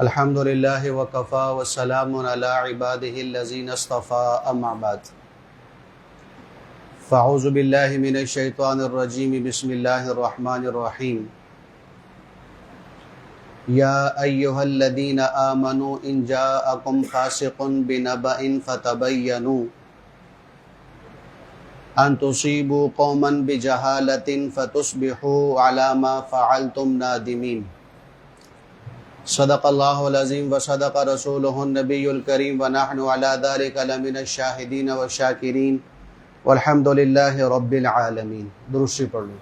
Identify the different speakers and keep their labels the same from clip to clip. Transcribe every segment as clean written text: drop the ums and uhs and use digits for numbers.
Speaker 1: الحمد للہ وکفا وسلام علی عبادہ الذین اصطفى اما بعد فاعوذ باللہ من الشیطان الرجیم بسم اللہ الرحمن الرحیم یا ایہا الذین آمنوا ان جاءکم فاسق بنبأ فتبینوا ان تصیبوا قوما بجہالۃ فتصبحوا علی ما فعلتم نادمین۔ صدق اللہ العظیم وصدق رسولہ النبی الکریم ونحن علی ذلک لمن الشاہدین والشاکرین والحمد للہ رب العالمین۔ درود سے پڑھ لوں۔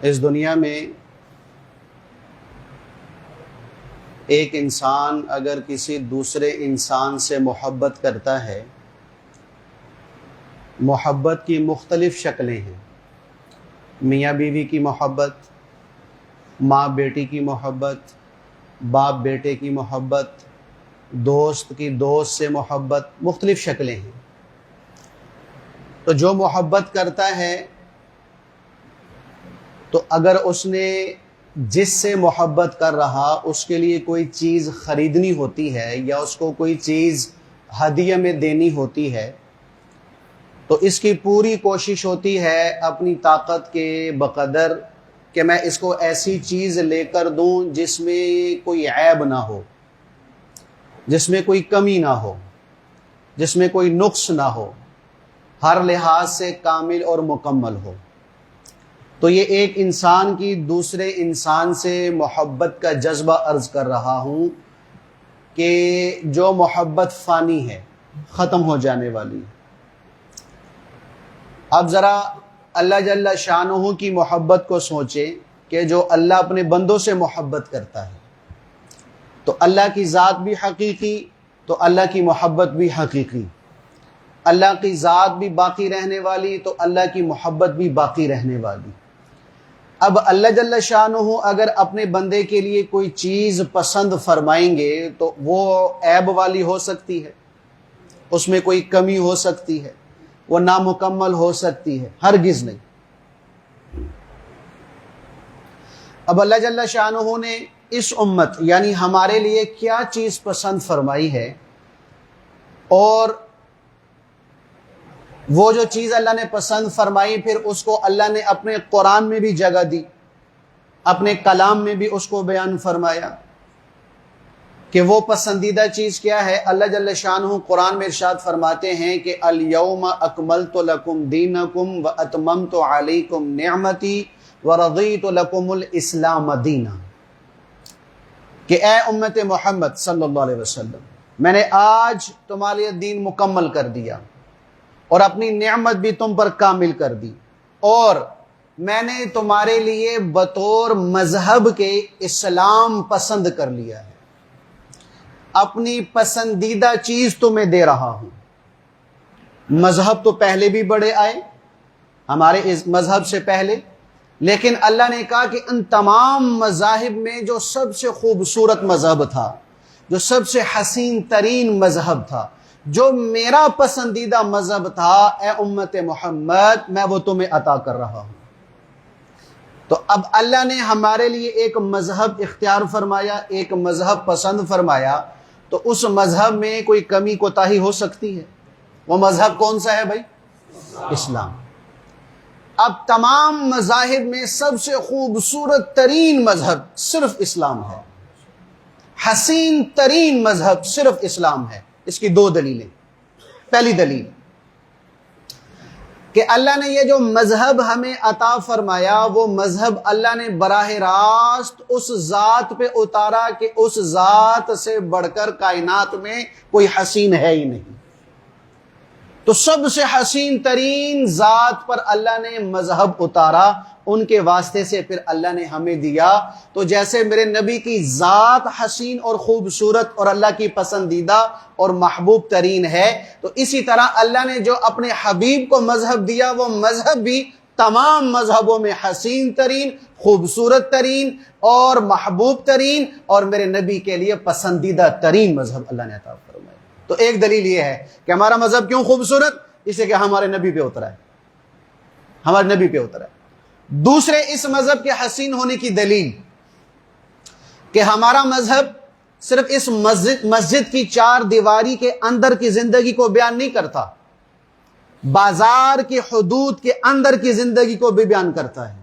Speaker 1: اس دنیا میں ایک انسان اگر کسی دوسرے انسان سے محبت کرتا ہے، محبت کی مختلف شکلیں ہیں۔ میاں بیوی کی محبت، ماں بیٹی کی محبت، باپ بیٹے کی محبت، دوست کی دوست سے محبت، مختلف شکلیں ہیں۔ تو جو محبت کرتا ہے تو اگر اس نے جس سے محبت کر رہا اس کے لیے کوئی چیز خریدنی ہوتی ہے یا اس کو کوئی چیز ہدیہ میں دینی ہوتی ہے تو اس کی پوری کوشش ہوتی ہے اپنی طاقت کے بقدر کہ میں اس کو ایسی چیز لے کر دوں جس میں کوئی عیب نہ ہو، جس میں کوئی کمی نہ ہو، جس میں کوئی نقص نہ ہو، ہر لحاظ سے کامل اور مکمل ہو۔ تو یہ ایک انسان کی دوسرے انسان سے محبت کا جذبہ عرض کر رہا ہوں کہ جو محبت فانی ہے، ختم ہو جانے والی ہے۔ اب ذرا اللہ جل شانہ کی محبت کو سوچیں کہ جو اللہ اپنے بندوں سے محبت کرتا ہے تو اللہ کی ذات بھی حقیقی تو اللہ کی محبت بھی حقیقی، اللہ کی ذات بھی باقی رہنے والی تو اللہ کی محبت بھی باقی رہنے والی۔ اب اللہ جل شانہ اگر اپنے بندے کے لیے کوئی چیز پسند فرمائیں گے تو وہ عیب والی ہو سکتی ہے، اس میں کوئی کمی ہو سکتی ہے، وہ نامکمل ہو سکتی ہے، ہرگز نہیں۔ اب اللہ جل شانہ نے اس امت یعنی ہمارے لیے کیا چیز پسند فرمائی ہے، اور وہ جو چیز اللہ نے پسند فرمائی پھر اس کو اللہ نے اپنے قرآن میں بھی جگہ دی، اپنے کلام میں بھی اس کو بیان فرمایا کہ وہ پسندیدہ چیز کیا ہے۔ اللہ جل شانہ قرآن میں ارشاد فرماتے ہیں کہ الیوم اکملت لکم دینکم واتممت علیکم نعمتی ورضیت لکم الاسلام دینا، کہ اے امت محمد صلی اللہ علیہ وسلم، میں نے آج تمہارے لیے دین مکمل کر دیا اور اپنی نعمت بھی تم پر کامل کر دی، اور میں نے تمہارے لیے بطور مذہب کے اسلام پسند کر لیا ہے، اپنی پسندیدہ چیز تمہیں دے رہا ہوں۔ مذہب تو پہلے بھی بڑے آئے ہمارے اس مذہب سے پہلے، لیکن اللہ نے کہا کہ ان تمام مذاہب میں جو سب سے خوبصورت مذہب تھا، جو سب سے حسین ترین مذہب تھا، جو میرا پسندیدہ مذہب تھا، اے امت محمد میں وہ تمہیں عطا کر رہا ہوں۔ تو اب اللہ نے ہمارے لیے ایک مذہب اختیار فرمایا، ایک مذہب پسند فرمایا، تو اس مذہب میں کوئی کمی کوتاہی ہو سکتی ہے؟ وہ مذہب کون سا ہے بھائی؟ اسلام۔ اب تمام مذاہب میں سب سے خوبصورت ترین مذہب صرف اسلام ہے، حسین ترین مذہب صرف اسلام ہے۔ اس کی دو دلیلیں۔ پہلی دلیل کہ اللہ نے یہ جو مذہب ہمیں عطا فرمایا، وہ مذہب اللہ نے براہ راست اس ذات پہ اتارا کہ اس ذات سے بڑھ کر کائنات میں کوئی حسین ہے ہی نہیں۔ تو سب سے حسین ترین ذات پر اللہ نے مذہب اتارا، ان کے واسطے سے پھر اللہ نے ہمیں دیا۔ تو جیسے میرے نبی کی ذات حسین اور خوبصورت اور اللہ کی پسندیدہ اور محبوب ترین ہے، تو اسی طرح اللہ نے جو اپنے حبیب کو مذہب دیا، وہ مذہب بھی تمام مذہبوں میں حسین ترین، خوبصورت ترین اور محبوب ترین اور میرے نبی کے لیے پسندیدہ ترین مذہب اللہ نے عطا فرمایا۔ تو ایک دلیل یہ ہے کہ ہمارا مذہب کیوں خوبصورت؟ اس لیے کہ ہمارے نبی پہ اترا ہے، ہمارے نبی پہ اترا ہے۔ دوسرے اس مذہب کے حسین ہونے کی دلیل کہ ہمارا مذہب صرف اس مسجد کی چار دیواری کے اندر کی زندگی کو بیان نہیں کرتا، بازار کی حدود کے اندر کی زندگی کو بھی بیان کرتا ہے،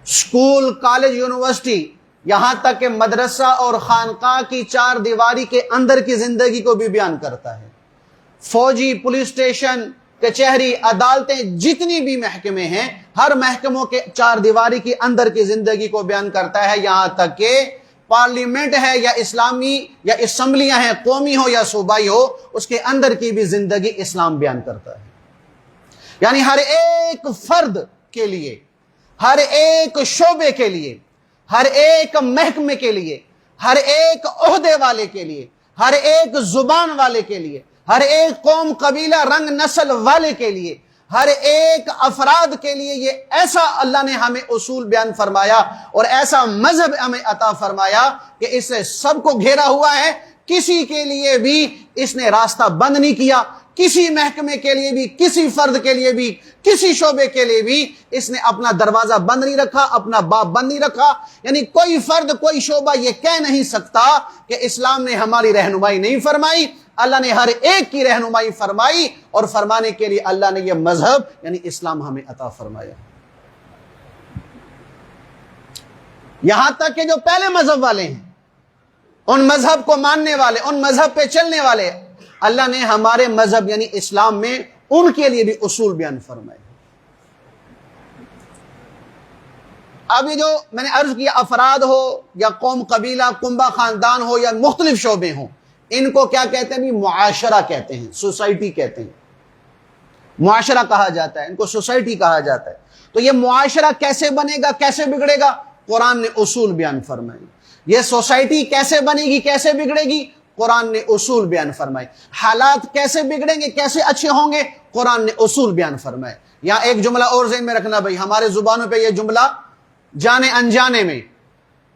Speaker 1: اسکول، کالج، یونیورسٹی، یہاں تک کہ مدرسہ اور خانقاہ کی چار دیواری کے اندر کی زندگی کو بھی بیان کرتا ہے، فوجی، پولیس اسٹیشن، کچہری، عدالتیں، جتنی بھی محکمے ہیں، ہر محکموں کے چار دیواری کے اندر کی زندگی کو بیان کرتا ہے، یہاں تک کہ پارلیمنٹ ہے یا اسلامی یا اسمبلیاں ہیں، قومی ہو یا صوبائی ہو، اس کے اندر کی بھی زندگی اسلام بیان کرتا ہے۔ یعنی ہر ایک فرد کے لیے، ہر ایک شعبے کے لیے، ہر ایک محکمے کے لیے، ہر ایک عہدے والے کے لیے، ہر ایک زبان والے کے لیے، ہر ایک قوم، قبیلہ، رنگ، نسل والے کے لیے، ہر ایک افراد کے لیے یہ ایسا اللہ نے ہمیں اصول بیان فرمایا اور ایسا مذہب ہمیں عطا فرمایا کہ اس سے سب کو گھیرا ہوا ہے، کسی کے لیے بھی اس نے راستہ بند نہیں کیا، کسی محکمے کے لیے بھی، کسی فرد کے لیے بھی، کسی شعبے کے لیے بھی اس نے اپنا دروازہ بند نہیں رکھا، اپنا باب بند نہیں رکھا۔ یعنی کوئی فرد، کوئی شعبہ یہ کہہ نہیں سکتا کہ اسلام نے ہماری رہنمائی نہیں فرمائی۔ اللہ نے ہر ایک کی رہنمائی فرمائی اور فرمانے کے لیے اللہ نے یہ مذہب یعنی اسلام ہمیں عطا فرمایا۔ یہاں تک کہ جو پہلے مذہب والے ہیں، ان مذہب کو ماننے والے، ان مذہب پہ چلنے والے، اللہ نے ہمارے مذہب یعنی اسلام میں ان کے لیے بھی اصول بیان فرمائے۔ اب یہ جو میں نے عرض کیا، افراد ہو یا قوم، قبیلہ، کنبہ، خاندان ہو یا مختلف شعبے ہوں، ان کو کیا کہتے ہیں بھی؟ معاشرہ کہتے ہیں، سوسائٹی کہتے ہیں، معاشرہ کہا جاتا ہے، ان کو سوسائٹی کہا جاتا ہے۔ تو یہ معاشرہ کیسے بنے گا، کیسے بگڑے گا؟ قرآن نے اصول بیان فرمائے۔ یہ سوسائٹی کیسے بنے گی، کیسے بگڑے گی؟ قرآن نے اصول بیان فرمائے۔ حالات کیسے بگڑیں گے، کیسے اچھے ہوں گے؟ قرآن نے اصول بیان فرمائے۔ یہاں ایک جملہ اور ذہن میں رکھنا بھائی، ہمارے زبانوں پہ یہ جملہ جانے انجانے میں،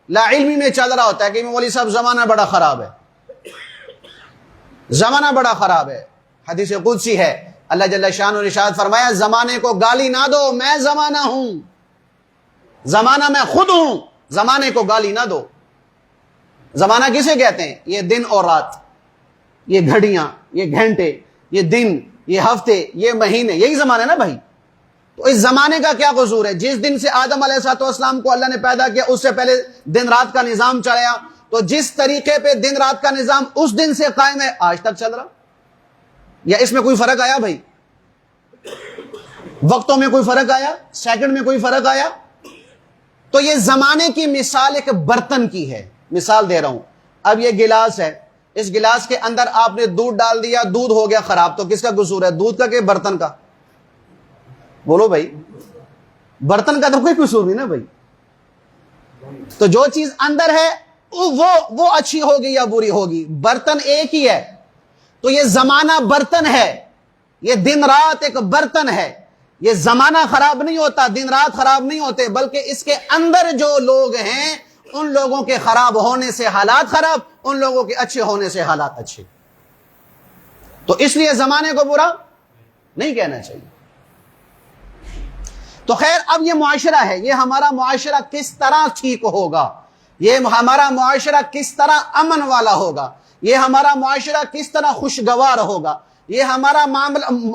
Speaker 1: لا علمی میں چل رہا ہوتا ہے کہ مولوی صاحب زمانہ بڑا خراب ہے، زمانہ بڑا خراب ہے۔ حدیث قدسی ہے، اللہ جل شانہ نے ارشاد فرمایا، زمانے کو گالی نہ دو، میں زمانہ ہوں، زمانہ میں خود ہوں، زمانے کو گالی نہ دو۔ زمانہ کسے کہتے ہیں؟ یہ دن اور رات، یہ گھڑیاں، یہ گھنٹے، یہ دن، یہ ہفتے، یہ مہینے، یہی زمانہ ہے نا بھائی۔ تو اس زمانے کا کیا قصور ہے؟ جس دن سے آدم علیہ السلام کو اللہ نے پیدا کیا، اس سے پہلے دن رات کا نظام چلایا، تو جس طریقے پہ دن رات کا نظام اس دن سے قائم ہے، آج تک چل رہا، یا اس میں کوئی فرق آیا بھائی؟ وقتوں میں کوئی فرق آیا؟ سیکنڈ میں کوئی فرق آیا؟ تو یہ زمانے کی مثال ایک برتن کی ہے، مثال دے رہا ہوں۔ اب یہ گلاس ہے، اس گلاس کے اندر آپ نے دودھ ڈال دیا، دودھ ہو گیا خراب، تو کس کا قصور ہے؟ دودھ کا کہ برتن کا؟ بولو بھائی، برتن کا تو کوئی قصور نہیں نا بھائی۔ تو جو چیز اندر ہے وہ اچھی ہوگی یا بری ہوگی، برتن ایک ہی ہے۔ تو یہ زمانہ برتن ہے، یہ دن رات ایک برتن ہے۔ یہ زمانہ خراب نہیں ہوتا، دن رات خراب نہیں ہوتے، بلکہ اس کے اندر جو لوگ ہیں ان لوگوں کے خراب ہونے سے حالات خراب، ان لوگوں کے اچھے ہونے سے حالات اچھے۔ تو اس لیے زمانے کو برا نہیں کہنا چاہیے۔ تو خیر، اب یہ معاشرہ ہے، یہ ہمارا معاشرہ کس طرح ٹھیک ہوگا، یہ ہمارا معاشرہ کس طرح امن والا ہوگا، یہ ہمارا معاشرہ کس طرح خوشگوار ہوگا، یہ ہمارا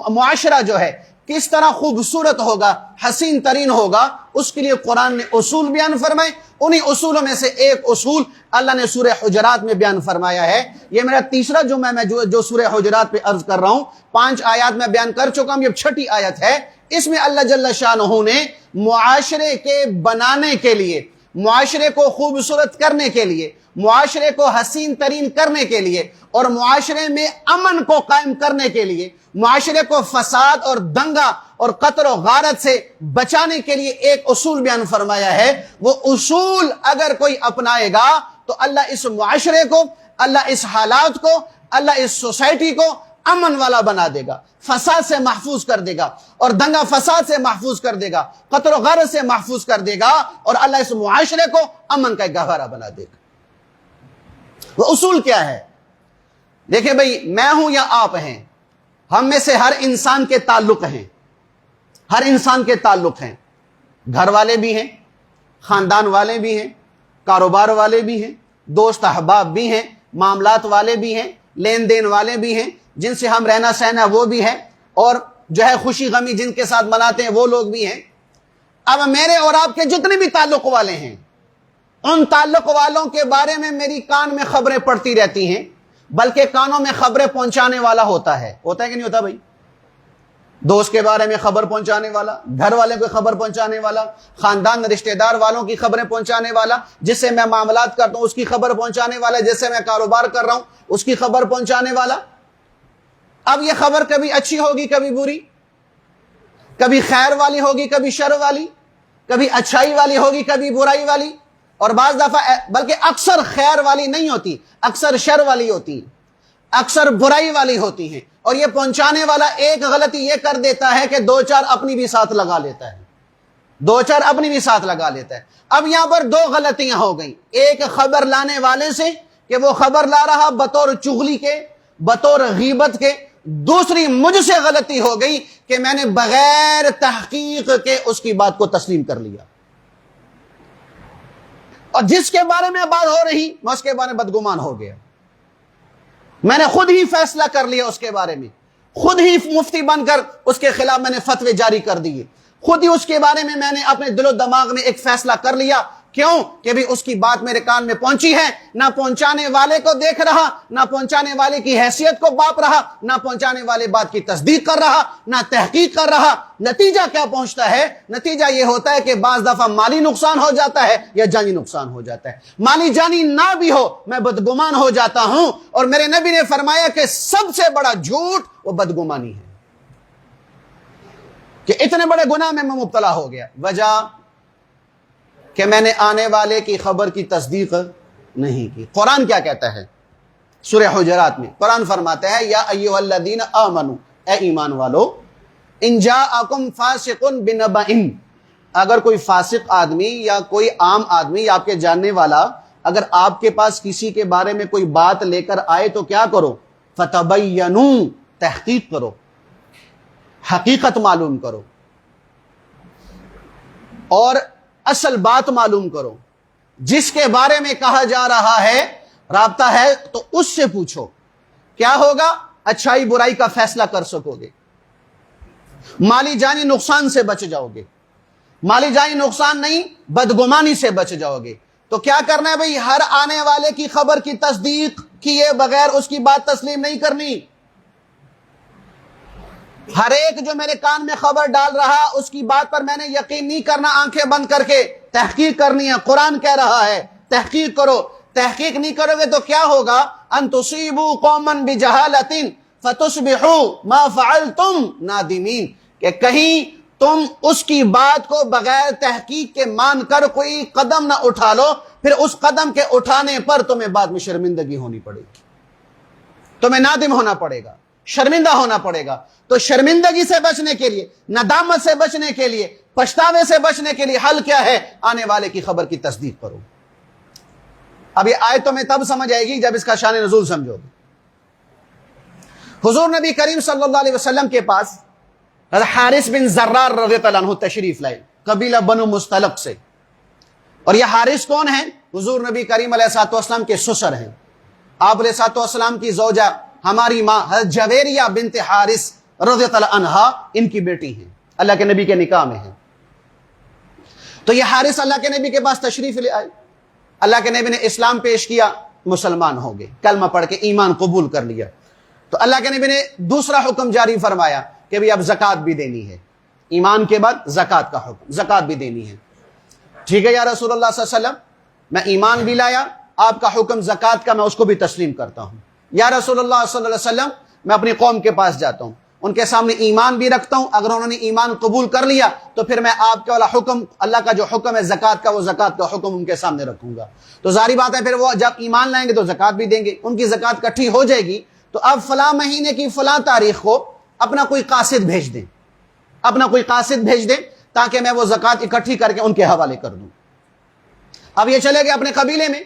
Speaker 1: معاشرہ جو ہے کس طرح خوبصورت ہوگا، حسین ترین ہوگا، اس کے لیے قرآن نے اصول بیان فرمائے۔ انہی اصولوں میں سے ایک اصول اللہ نے سورہ حجرات میں بیان فرمایا ہے۔ یہ میرا تیسرا جمعہ میں جو سورہ حجرات پہ عرض کر رہا ہوں، 5 آیات میں بیان کر چکا ہوں، یہ 6ٹھی آیت ہے۔ اس میں اللہ جل شانہ نے معاشرے کے بنانے کے لیے، معاشرے کو خوبصورت کرنے کے لیے، معاشرے کو حسین ترین کرنے کے لیے اور معاشرے میں امن کو قائم کرنے کے لیے، معاشرے کو فساد اور دنگا اور قتل و غارت سے بچانے کے لیے ایک اصول بیان فرمایا ہے۔ وہ اصول اگر کوئی اپنائے گا تو اللہ اس معاشرے کو، اللہ اس حالات کو، اللہ اس سوسائٹی کو امن والا بنا دے گا، فساد سے محفوظ کر دے گا، اور دنگا فساد سے محفوظ کر دے گا، قتل و غارت سے محفوظ کر دے گا، اور اللہ اس معاشرے کو امن کا گہوارہ بنا دے گا۔ وہ اصول کیا ہے؟ دیکھیں بھئی، میں ہوں یا آپ ہیں، ہم میں سے ہر انسان کے تعلق ہیں، ہر انسان کے تعلق ہیں، گھر والے بھی ہیں، خاندان والے بھی ہیں، کاروبار والے بھی ہیں، دوست احباب بھی ہیں، معاملات والے بھی ہیں، لین دین والے بھی ہیں، جن سے ہم رہنا سہنا وہ بھی ہیں، اور جو ہے خوشی غمی جن کے ساتھ مناتے ہیں وہ لوگ بھی ہیں۔ اب میرے اور آپ کے جتنے بھی تعلق والے ہیں، ان تعلق والوں کے بارے میں میری کان میں خبریں پڑتی رہتی ہیں، بلکہ کانوں میں خبریں پہنچانے والا ہوتا ہے کہ نہیں ہوتا بھائی؟ دوست کے بارے میں خبر پہنچانے والا، گھر والے کو خبر پہنچانے والا، خاندان رشتہ دار والوں کی خبریں پہنچانے والا، جس سے میں معاملات کرتا ہوں اس کی خبر پہنچانے والا، جس سے میں کاروبار کر رہا ہوں اس کی خبر پہنچانے والا۔ اب یہ خبر کبھی اچھی ہوگی کبھی بری، کبھی خیر والی ہوگی کبھی شر والی، کبھی اچھائی والی ہوگی کبھی برائی والی، اور بعض دفعہ بلکہ اکثر خیر والی نہیں ہوتی، اکثر شر والی ہوتی، اکثر برائی والی ہوتی ہیں۔ اور یہ پہنچانے والا ایک غلطی یہ کر دیتا ہے کہ دو چار اپنی بھی ساتھ لگا لیتا ہے، دو چار اپنی بھی ساتھ لگا لیتا ہے۔ اب یہاں پر دو غلطیاں ہو گئیں، ایک خبر لانے والے سے کہ وہ خبر لا رہا بطور چغلی کے، بطور غیبت کے، دوسری مجھ سے غلطی ہو گئی کہ میں نے بغیر تحقیق کے اس کی بات کو تسلیم کر لیا، اور جس کے بارے میں بات ہو رہی میں اس کے بارے میں بدگمان ہو گیا، میں نے خود ہی فیصلہ کر لیا اس کے بارے میں، خود ہی مفتی بن کر اس کے خلاف میں نے فتوے جاری کر دیے، خود ہی اس کے بارے میں میں نے اپنے دل و دماغ میں ایک فیصلہ کر لیا۔ کیوں کہ بھی اس کی بات میرے کان میں پہنچی ہے، نہ پہنچانے والے کو دیکھ رہا، نہ پہنچانے والے کی حیثیت کو باپ رہا، نہ پہنچانے والے بات کی تصدیق کر رہا، نہ تحقیق کر رہا۔ نتیجہ کیا پہنچتا ہے؟ نتیجہ یہ ہوتا ہے کہ بعض دفعہ مالی نقصان ہو جاتا ہے یا جانی نقصان ہو جاتا ہے۔ مالی جانی نہ بھی ہو میں بدگمان ہو جاتا ہوں، اور میرے نبی نے فرمایا کہ سب سے بڑا جھوٹ وہ بدگمانی ہے، کہ اتنے بڑے گناہ میں مبتلا ہو گیا، وجہ کہ میں نے آنے والے کی خبر کی تصدیق نہیں کی۔ قرآن کیا کہتا ہے؟ سورہ حجرات میں قرآن فرماتا ہے یا ایھا الذین آمنوا، اے ایمان والو، ان جاءکم فاسق بنبأ، اگر کوئی فاسق آدمی یا کوئی عام آدمی یا آپ کے جاننے والا اگر آپ کے پاس کسی کے بارے میں کوئی بات لے کر آئے تو کیا کرو؟ فتبینوا، تحقیق کرو، حقیقت معلوم کرو، اور اصل بات معلوم کرو۔ جس کے بارے میں کہا جا رہا ہے رابطہ ہے تو اس سے پوچھو، کیا ہوگا؟ اچھائی برائی کا فیصلہ کر سکو گے، مالی جانی نقصان سے بچ جاؤ گے، مالی جانی نقصان نہیں بدگمانی سے بچ جاؤ گے۔ تو کیا کرنا ہے بھئی؟ ہر آنے والے کی خبر کی تصدیق کیے بغیر اس کی بات تسلیم نہیں کرنی۔ ہر ایک جو میرے کان میں خبر ڈال رہا اس کی بات پر میں نے یقین نہیں کرنا، آنکھیں بند کر کے تحقیق کرنی ہے۔ قرآن کہہ رہا ہے تحقیق کرو، تحقیق نہیں کرو گے تو کیا ہوگا؟ ان تصیبوا قوما بجہالۃ فتصبحوا ما فعلتم نادمین، کہ کہیں تم اس کی بات کو بغیر تحقیق کے مان کر کوئی قدم نہ اٹھا لو، پھر اس قدم کے اٹھانے پر تمہیں بعد میں شرمندگی ہونی پڑے گی، تمہیں نادم ہونا پڑے گا، شرمندہ ہونا پڑے گا۔ تو شرمندگی سے بچنے کے لیے، ندامت سے بچنے کے لیے، پچھتاوے سے بچنے کے لیے حل کیا ہے؟ آنے والے کی خبر کی تصدیق کرو۔ اب یہ آیت تمہیں تب سمجھ آئے گی جب اس کا شان نزول سمجھو گے۔ حضور نبی کریم صلی اللہ علیہ وسلم کے پاس حضرت حارث بن زرار رضی اللہ عنہ تشریف لائے، قبیلہ بنو مستلق سے، اور یہ حارث کون ہیں؟ حضور نبی کریم علیہ الصلوۃ والسلام کے سسر ہیں۔ آپ علیہ الصلوۃ والسلام کی زوجہ ہماری ماں حضرت جویریہ بنت حارث رضی اللہ عنہا ان کی بیٹی ہیں، اللہ کے نبی کے نکاح میں ہیں۔ تو یہ حارث اللہ کے نبی کے پاس تشریف لے آئے، اللہ کے نبی نے اسلام پیش کیا، مسلمان ہو گئے، کلمہ پڑھ کے ایمان قبول کر لیا۔ تو اللہ کے نبی نے دوسرا حکم جاری فرمایا کہ بھی اب زکوٰۃ بھی دینی ہے، ایمان کے بعد زکوٰۃ کا حکم، زکوٰۃ بھی دینی ہے۔ ٹھیک ہے یا رسول اللہ صلی اللہ علیہ وسلم، میں ایمان بھی لایا، آپ کا حکم زکوٰۃ کا میں اس کو بھی تسلیم کرتا ہوں۔ یا رسول اللہ صلی اللہ علیہ وسلم، میں اپنی قوم کے پاس جاتا ہوں، ان کے سامنے ایمان بھی رکھتا ہوں، اگر انہوں نے ایمان قبول کر لیا تو پھر میں آپ کے والا حکم، اللہ کا جو حکم ہے زکوٰۃ کا، وہ زکوٰۃ کا حکم ان کے سامنے رکھوں گا۔ تو ظاہری بات ہے پھر وہ جب ایمان لائیں گے تو زکوٰۃ بھی دیں گے، ان کی زکوٰۃ اکٹھی ہو جائے گی۔ تو اب فلاں مہینے کی فلاں تاریخ کو اپنا کوئی قاصد بھیج دیں، اپنا کوئی قاصد بھیج دیں تاکہ میں وہ زکوٰۃ اکٹھی کر کے ان کے حوالے کر دوں۔ اب یہ چلے گئے اپنے قبیلے میں،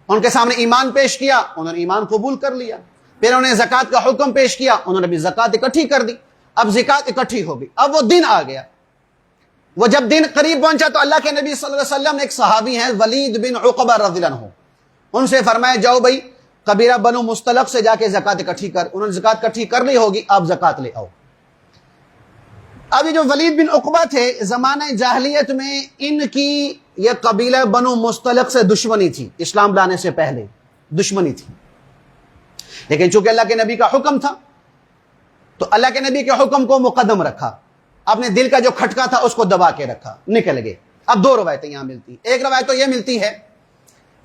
Speaker 1: ان کے سامنے ایمان پیش کیا، انہوں نے ایمان قبول کر لیا۔ پھر انہوں نے زکات کا حکم پیش کیا، انہوں نے بھی زکات اکٹھی کر دی، اب زکات اکٹھی ہو گئی۔ اب وہ دن آ گیا، وہ جب دن قریب پہنچا تو اللہ کے نبی صلی اللہ علیہ وسلم، ایک صحابی ہیں ولید بن عقبہ رضی اللہ عنہ، ان سے فرمایا جاؤ بھائی قبیلہ بنو مستلق سے جا کے زکات اکٹھی کر۔ انہوں نے زکات اکٹھی کر لی ہوگی، آپ زکات لے آؤ۔ اب یہ جو ولید بن عقبہ تھے، زمانہ جاہلیت میں ان کی یہ قبیلہ بنو مستلق سے دشمنی تھی، اسلام لانے سے پہلے دشمنی تھی، لیکن چونکہ اللہ کے نبی کا حکم تھا تو اللہ کے نبی کے حکم کو مقدم رکھا، اپنے دل کا جو کھٹکا تھا اس کو دبا کے رکھا، نکل گئے۔ اب دو روایتیں یہاں ملتی ہیں، ایک روایت تو یہ ملتی ہے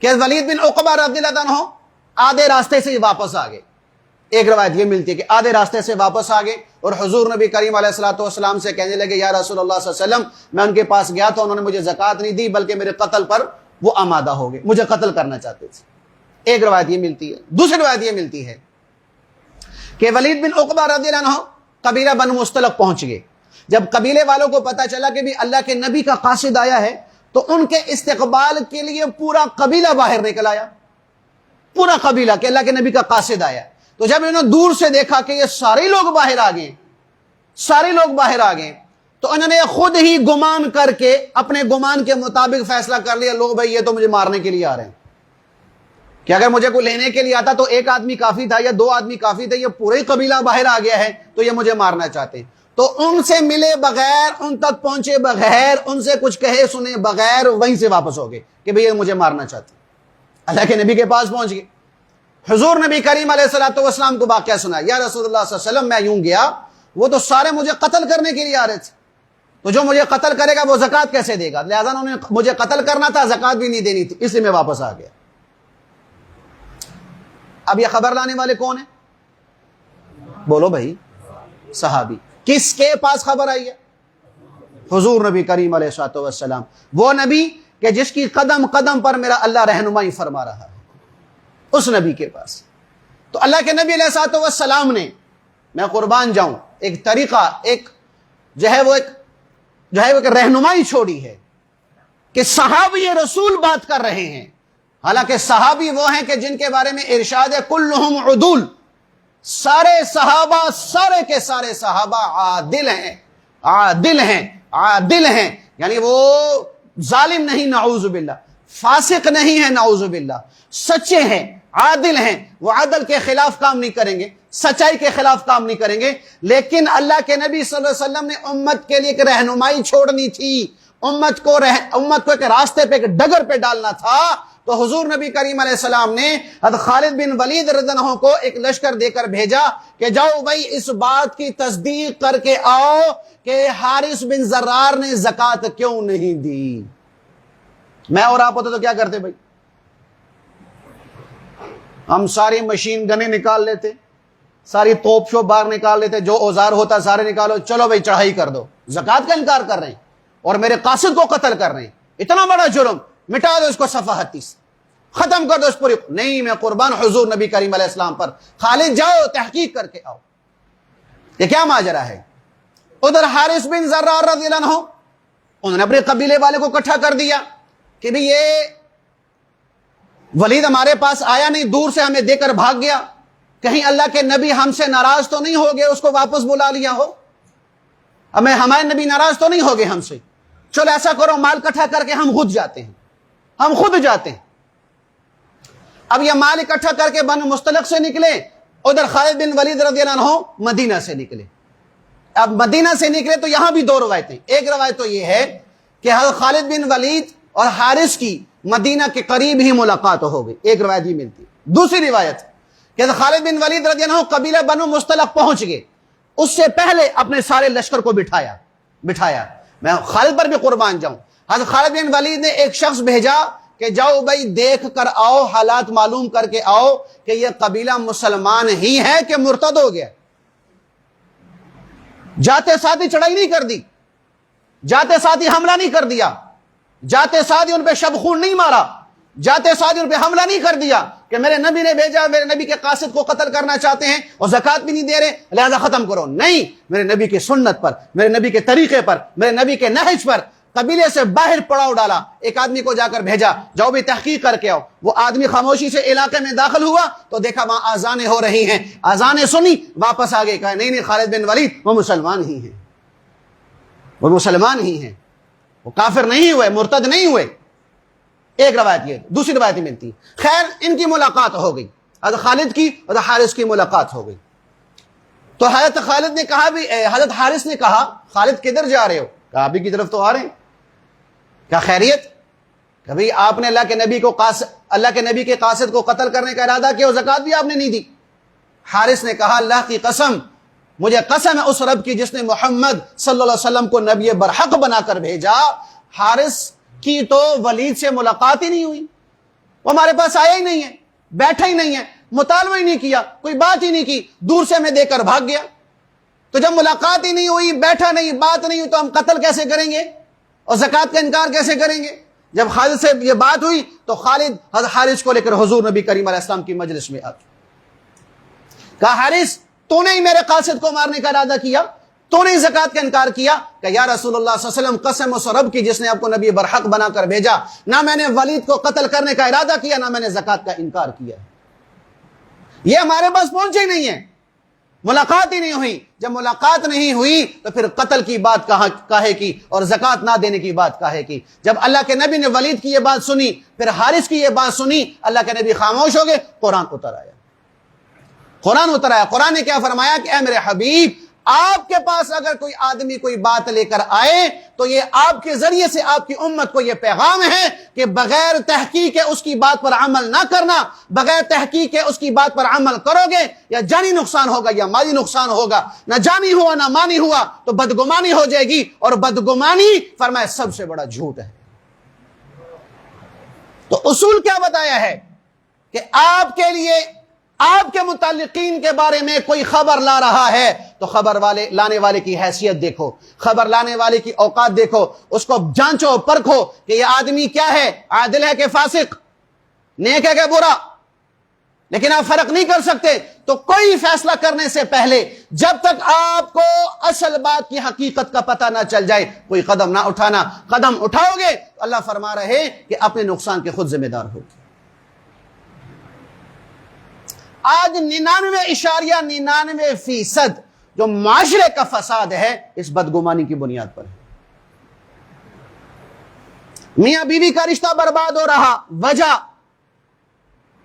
Speaker 1: کہ ولید بن عقبہ رضی اللہ عنہ آدھے راستے سے واپس آ گئے، ایک روایت یہ ملتی ہے کہ آدھے راستے سے واپس آ گئے اور حضور نبی کریم علیہ الصلوۃ والسلام سے کہنے لگے یا رسول اللہ صلی اللہ علیہ وسلم میں ان کے پاس گیا تھا، انہوں نے مجھے زکات نہیں دی بلکہ میرے قتل پر وہ آمادہ ہو گئے، مجھے قتل کرنا چاہتے تھے۔ ایک روایت یہ ملتی ہے۔ دوسری روایت یہ ملتی ہے کہ ولید بن عقبہ رضی اللہ عنہ قبیلہ بنو مستلق پہنچ گئے، جب قبیلے والوں کو پتا چلا کہ بھی اللہ کے نبی کا قاصد آیا ہے تو ان کے استقبال کے لیے پورا قبیلہ باہر نکل آیا، پورا قبیلہ کہ اللہ کے نبی کا قاصد آیا۔ تو جب انہوں نے دور سے دیکھا کہ یہ سارے لوگ باہر آ گئے، سارے لوگ باہر آ گئے، تو انہوں نے خود ہی گمان کر کے اپنے گمان کے مطابق فیصلہ کر لیا لوگ بھائی یہ تو مجھے مارنے کے لیے آ رہے ہیں، کہ اگر مجھے کوئی لینے کے لیے آتا تو ایک آدمی کافی تھا یا دو آدمی کافی تھے، یہ پورے ہی قبیلہ باہر آ گیا ہے تو یہ مجھے مارنا چاہتے ہیں۔ تو ان سے ملے بغیر، ان تک پہنچے بغیر، ان سے کچھ کہے سنے بغیر وہیں سے واپس ہو گئے کہ بھئی یہ مجھے مارنا چاہتے ہیں۔ اللہ کے نبی کے پاس پہنچ گئے، حضور نبی کریم علیہ الصلوۃ والسلام کو واقعہ سنا، یا رسول اللہ صلی اللہ علیہ وسلم میں یوں گیا، وہ تو سارے مجھے قتل کرنے کے لیے آ رہے تھے، تو جو مجھے قتل کرے گا وہ زکات کیسے دے گا؟ لہذا انہوں نے مجھے قتل کرنا تھا، زکات بھی نہیں دینی تھی، اس لیے میں واپس آ گیا۔ اب یہ خبر لانے والے کون ہیں؟ بولو بھائی، صحابی۔ کس کے پاس خبر آئی ہے؟ حضور نبی کریم علیہ الصلوۃ والسلام، وہ نبی کہ جس کی قدم قدم پر میرا اللہ رہنمائی فرما رہا ہے، اس نبی کے پاس۔ تو اللہ کے نبی علیہ الصلوۃ والسلام نے، میں قربان جاؤں، ایک طریقہ، ایک رہنمائی چھوڑی ہے کہ صحابی رسول بات کر رہے ہیں، حالانکہ صحابی وہ ہیں کہ جن کے بارے میں ارشاد ہے کلہم عدول، سارے صحابہ، سارے کے سارے صحابہ عادل ہیں، عادل ہیں، عادل ہیں، یعنی وہ ظالم نہیں نعوذ باللہ، فاسق نہیں ہے نعوذ باللہ، سچے ہیں، عادل ہیں، وہ عدل کے خلاف کام نہیں کریں گے، سچائی کے خلاف کام نہیں کریں گے۔ لیکن اللہ کے نبی صلی اللہ علیہ وسلم نے امت کے لیے ایک رہنمائی چھوڑنی تھی، امت کو ایک راستے پہ، ایک ڈگر پہ ڈالنا تھا، تو حضور نبی کریم علیہ السلام نے حضرت خالد بن ولید رضی اللہ عنہ کو ایک لشکر دے کر بھیجا کہ جاؤ بھائی اس بات کی تصدیق کر کے آؤ کہ حارث بن زرار نے زکات کیوں نہیں دی۔ میں اور آپ ہوتے تو کیا کرتے بھائی؟ ہم ساری مشین گنیں نکال لیتے، ساری توپ شوپ باہر نکال لیتے، جو اوزار ہوتا سارے نکالو، چلو بھائی چڑھائی کر دو، زکات کا انکار کر رہے ہیں اور میرے قاصد کو قتل کر رہے ہیں، اتنا بڑا جرم، مٹا دو اس کو صفحہ 38، ختم کر دو اس پوری۔ نہیں، میں قربان حضور نبی کریم علیہ السلام پر، خالد جاؤ تحقیق کر کے آؤ، یہ کیا ماجرا ہے؟ ادھر حارث بن زرار رضی اللہ عنہ، انہوں نے اپنے قبیلے والے کو اکٹھا کر دیا کہ بھی یہ ولید ہمارے پاس آیا نہیں، دور سے ہمیں دے کر بھاگ گیا، کہیں اللہ کے نبی ہم سے ناراض تو نہیں ہو گئے، اس کو واپس بلا لیا ہو، ہمارے نبی ناراض تو نہیں ہو گئے ہم سے، چلو ایسا کرو مال اکٹھا کر کے ہم خود جاتے ہیں، ہم خود جاتے ہیں۔ اب یہ مال اکٹھا کر کے بنو مستلق سے نکلے، ادھر خالد بن ولید رضی اللہ عنہ مدینہ سے نکلے۔ اب مدینہ سے نکلے تو یہاں بھی دو روایتیں، ایک روایت تو یہ ہے کہ حضرت خالد بن ولید اور حارث کی مدینہ کے قریب ہی ملاقات ہو گئی، ایک روایت یہ ملتی ہے۔ دوسری روایت کہ حضرت خالد بن ولید رضی اللہ عنہ قبیلہ بنو مستلق پہنچ گئے، اس سے پہلے اپنے سارے لشکر کو بٹھایا۔ میں خالد پر بھی قربان جاؤں، حضرت خالد بن ولید نے ایک شخص بھیجا کہ جاؤ بھائی دیکھ کر آؤ، حالات معلوم کر کے آؤ کہ یہ قبیلہ مسلمان ہی ہے کہ مرتد ہو گیا۔ جاتے ساتھ ہی چڑھائی نہیں کر دی، جاتے ساتھ ہی حملہ نہیں کر دیا، جاتے ساتھ ہی ان پہ شب خون نہیں مارا، جاتے ساتھ ہی ان پہ حملہ نہیں کر دیا کہ میرے نبی نے بھیجا، میرے نبی کے قاصد کو قتل کرنا چاہتے ہیں اور زکات بھی نہیں دے رہے لہذا ختم کرو۔ نہیں، میرے نبی کی سنت پر، میرے نبی کے طریقے پر، میرے نبی کے نہج پر قبیلے سے باہر پڑاؤ ڈالا، ایک آدمی کو جا کر بھیجا، جاؤ بھی تحقیق کر کے آؤ۔ وہ آدمی خاموشی سے علاقے میں داخل ہوا تو دیکھا وہاں آذانیں ہو رہی ہیں، آذانیں سنی، واپس آگے کہا نہیں نہیں خالد بن ولید وہ مسلمان ہی ہیں، وہ مسلمان ہی ہیں، وہ کافر نہیں ہوئے، مرتد نہیں ہوئے۔ ایک روایت یہ، دوسری روایت ملتی، خیر ان کی ملاقات ہو گئی، حضرت خالد کی اور حارث کی ملاقات ہو گئی۔ تو حضرت خالد نے کہا بھی، حضرت حارث نے کہا خالد کدھر جا رہے ہو؟ کہا ابھی کی طرف تو آ رہے ہیں۔ کیا خیریت؟ کبھی آپ نے اللہ کے نبی کے قاصد کو قتل کرنے کا ارادہ کیا اور زکوٰۃ بھی آپ نے نہیں دی؟ حارث نے کہا اللہ کی قسم، مجھے قسم ہے اس رب کی جس نے محمد صلی اللہ علیہ وسلم کو نبی برحق بنا کر بھیجا، حارث کی تو ولید سے ملاقات ہی نہیں ہوئی، وہ ہمارے پاس آیا ہی نہیں ہے، بیٹھا ہی نہیں ہے، مطالبہ ہی نہیں کیا، کوئی بات ہی نہیں کی، دور سے میں دے کر بھاگ گیا۔ تو جب ملاقات ہی نہیں ہوئی، بیٹھا نہیں، بات نہیں ہوئی، تو ہم قتل کیسے کریں گے اور زکوٰۃ کا انکار کیسے کریں گے؟ جب خالد سے یہ بات ہوئی تو خالد حضرت حارث کو لے کر حضور نبی کریم علیہ السلام کی مجلس میں آ کہا حارث تو نے ہی میرے قاصد کو مارنے کا ارادہ کیا، تو نے زکوٰۃ کا انکار کیا؟ کہ یا رسول اللہ صلی اللہ علیہ وسلم قسم اس رب کی جس نے آپ کو نبی برحق بنا کر بھیجا، نہ میں نے ولید کو قتل کرنے کا ارادہ کیا، نہ میں نے زکوٰۃ کا انکار کیا، یہ ہمارے پاس پہنچے ہی نہیں ہے، ملاقات ہی نہیں ہوئی۔ جب ملاقات نہیں ہوئی تو پھر قتل کی بات کاہے کی اور زکوٰۃ نہ دینے کی بات کاہے کی؟ جب اللہ کے نبی نے ولید کی یہ بات سنی، پھر حارث کی یہ بات سنی، اللہ کے نبی خاموش ہو گئے، قرآن اتر آیا۔ قرآن نے کیا فرمایا کہ اے میرے حبیب، آپ کے پاس اگر کوئی آدمی کوئی بات لے کر آئے تو یہ آپ کے ذریعے سے آپ کی امت کو یہ پیغام ہے کہ بغیر تحقیق اس کی بات پر عمل نہ کرنا، بغیر تحقیق اس کی بات پر عمل کرو گے یا جانی نقصان ہوگا یا مالی نقصان ہوگا، نہ جانی ہوا نہ مانی ہوا تو بدگمانی ہو جائے گی، اور بدگمانی فرمایا سب سے بڑا جھوٹ ہے۔ تو اصول کیا بتایا ہے کہ آپ کے لیے، آپ کے متعلقین کے بارے میں کوئی خبر لا رہا ہے تو خبر لانے والے کی حیثیت دیکھو، خبر لانے والے کی اوقات دیکھو، اس کو جانچو پرکھو کہ یہ آدمی کیا ہے، عادل ہے کہ فاسق، نیک ہے کہ برا۔ لیکن آپ فرق نہیں کر سکتے، تو کوئی فیصلہ کرنے سے پہلے جب تک آپ کو اصل بات کی حقیقت کا پتہ نہ چل جائے کوئی قدم نہ اٹھانا۔ قدم اٹھاؤ گے تو اللہ فرما رہے کہ اپنے نقصان کے خود ذمہ دار ہوگی۔ آج 99.99% جو معاشرے کا فساد ہے اس بدگمانی کی بنیاد پر ہے۔ میاں بیوی کا رشتہ برباد ہو رہا، وجہ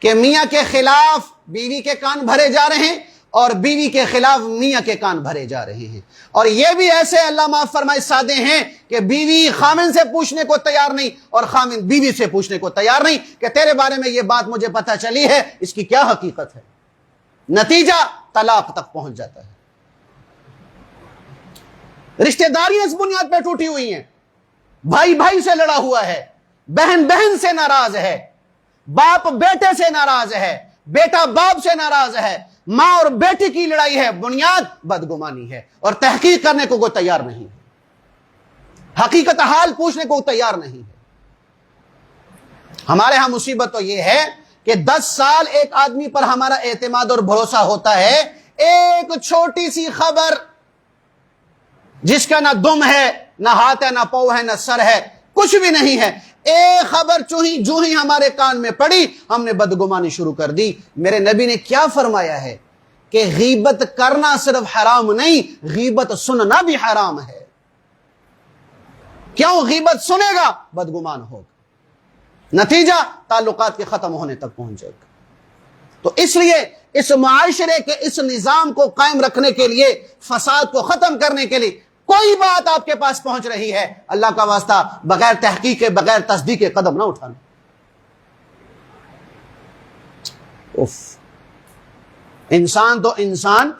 Speaker 1: کہ میاں کے خلاف بیوی کے کان بھرے جا رہے ہیں اور بیوی کے خلاف میاں کے کان بھرے جا رہے ہیں، اور یہ بھی ایسے اللہ معاف فرمائے سادے ہیں کہ بیوی خامن سے پوچھنے کو تیار نہیں اور خامن بیوی سے پوچھنے کو تیار نہیں کہ تیرے بارے میں یہ بات مجھے پتہ چلی ہے، اس کی کیا حقیقت ہے؟ نتیجہ طلاق تک پہنچ جاتا ہے۔ رشتہ داریاں اس بنیاد پہ ٹوٹی ہوئی ہیں، بھائی بھائی سے لڑا ہوا ہے، بہن بہن سے ناراض ہے، باپ بیٹے سے ناراض ہے، بیٹا باپ سے ناراض ہے، ماں اور بیٹی کی لڑائی ہے، بنیاد بدگمانی ہے، اور تحقیق کرنے کو کوئی تیار نہیں ہے، حقیقت حال پوچھنے کو تیار نہیں ہے۔ ہمارے ہاں مصیبت تو یہ ہے کہ 10 سال ایک آدمی پر ہمارا اعتماد اور بھروسہ ہوتا ہے، ایک چھوٹی سی خبر جس کا نہ دم ہے، نہ ہاتھ ہے، نہ پاؤں ہے، نہ سر ہے، کچھ بھی نہیں ہے، ایک خبر جو ہی ہمارے کان میں پڑی ہم نے بدگمانی شروع کر دی۔ میرے نبی نے کیا فرمایا ہے کہ غیبت کرنا صرف حرام نہیں، غیبت سننا بھی حرام ہے۔ کیوں؟ غیبت سنے گا بدگمان ہوگا، نتیجہ تعلقات کے ختم ہونے تک پہنچ جائے گا۔ تو اس لیے اس معاشرے کے اس نظام کو قائم رکھنے کے لیے، فساد کو ختم کرنے کے لیے کوئی بات آپ کے پاس پہنچ رہی ہے، اللہ کا واسطہ بغیر تحقیق کے، بغیر تصدیق کے قدم نہ اٹھانا۔ انسان تو انسان،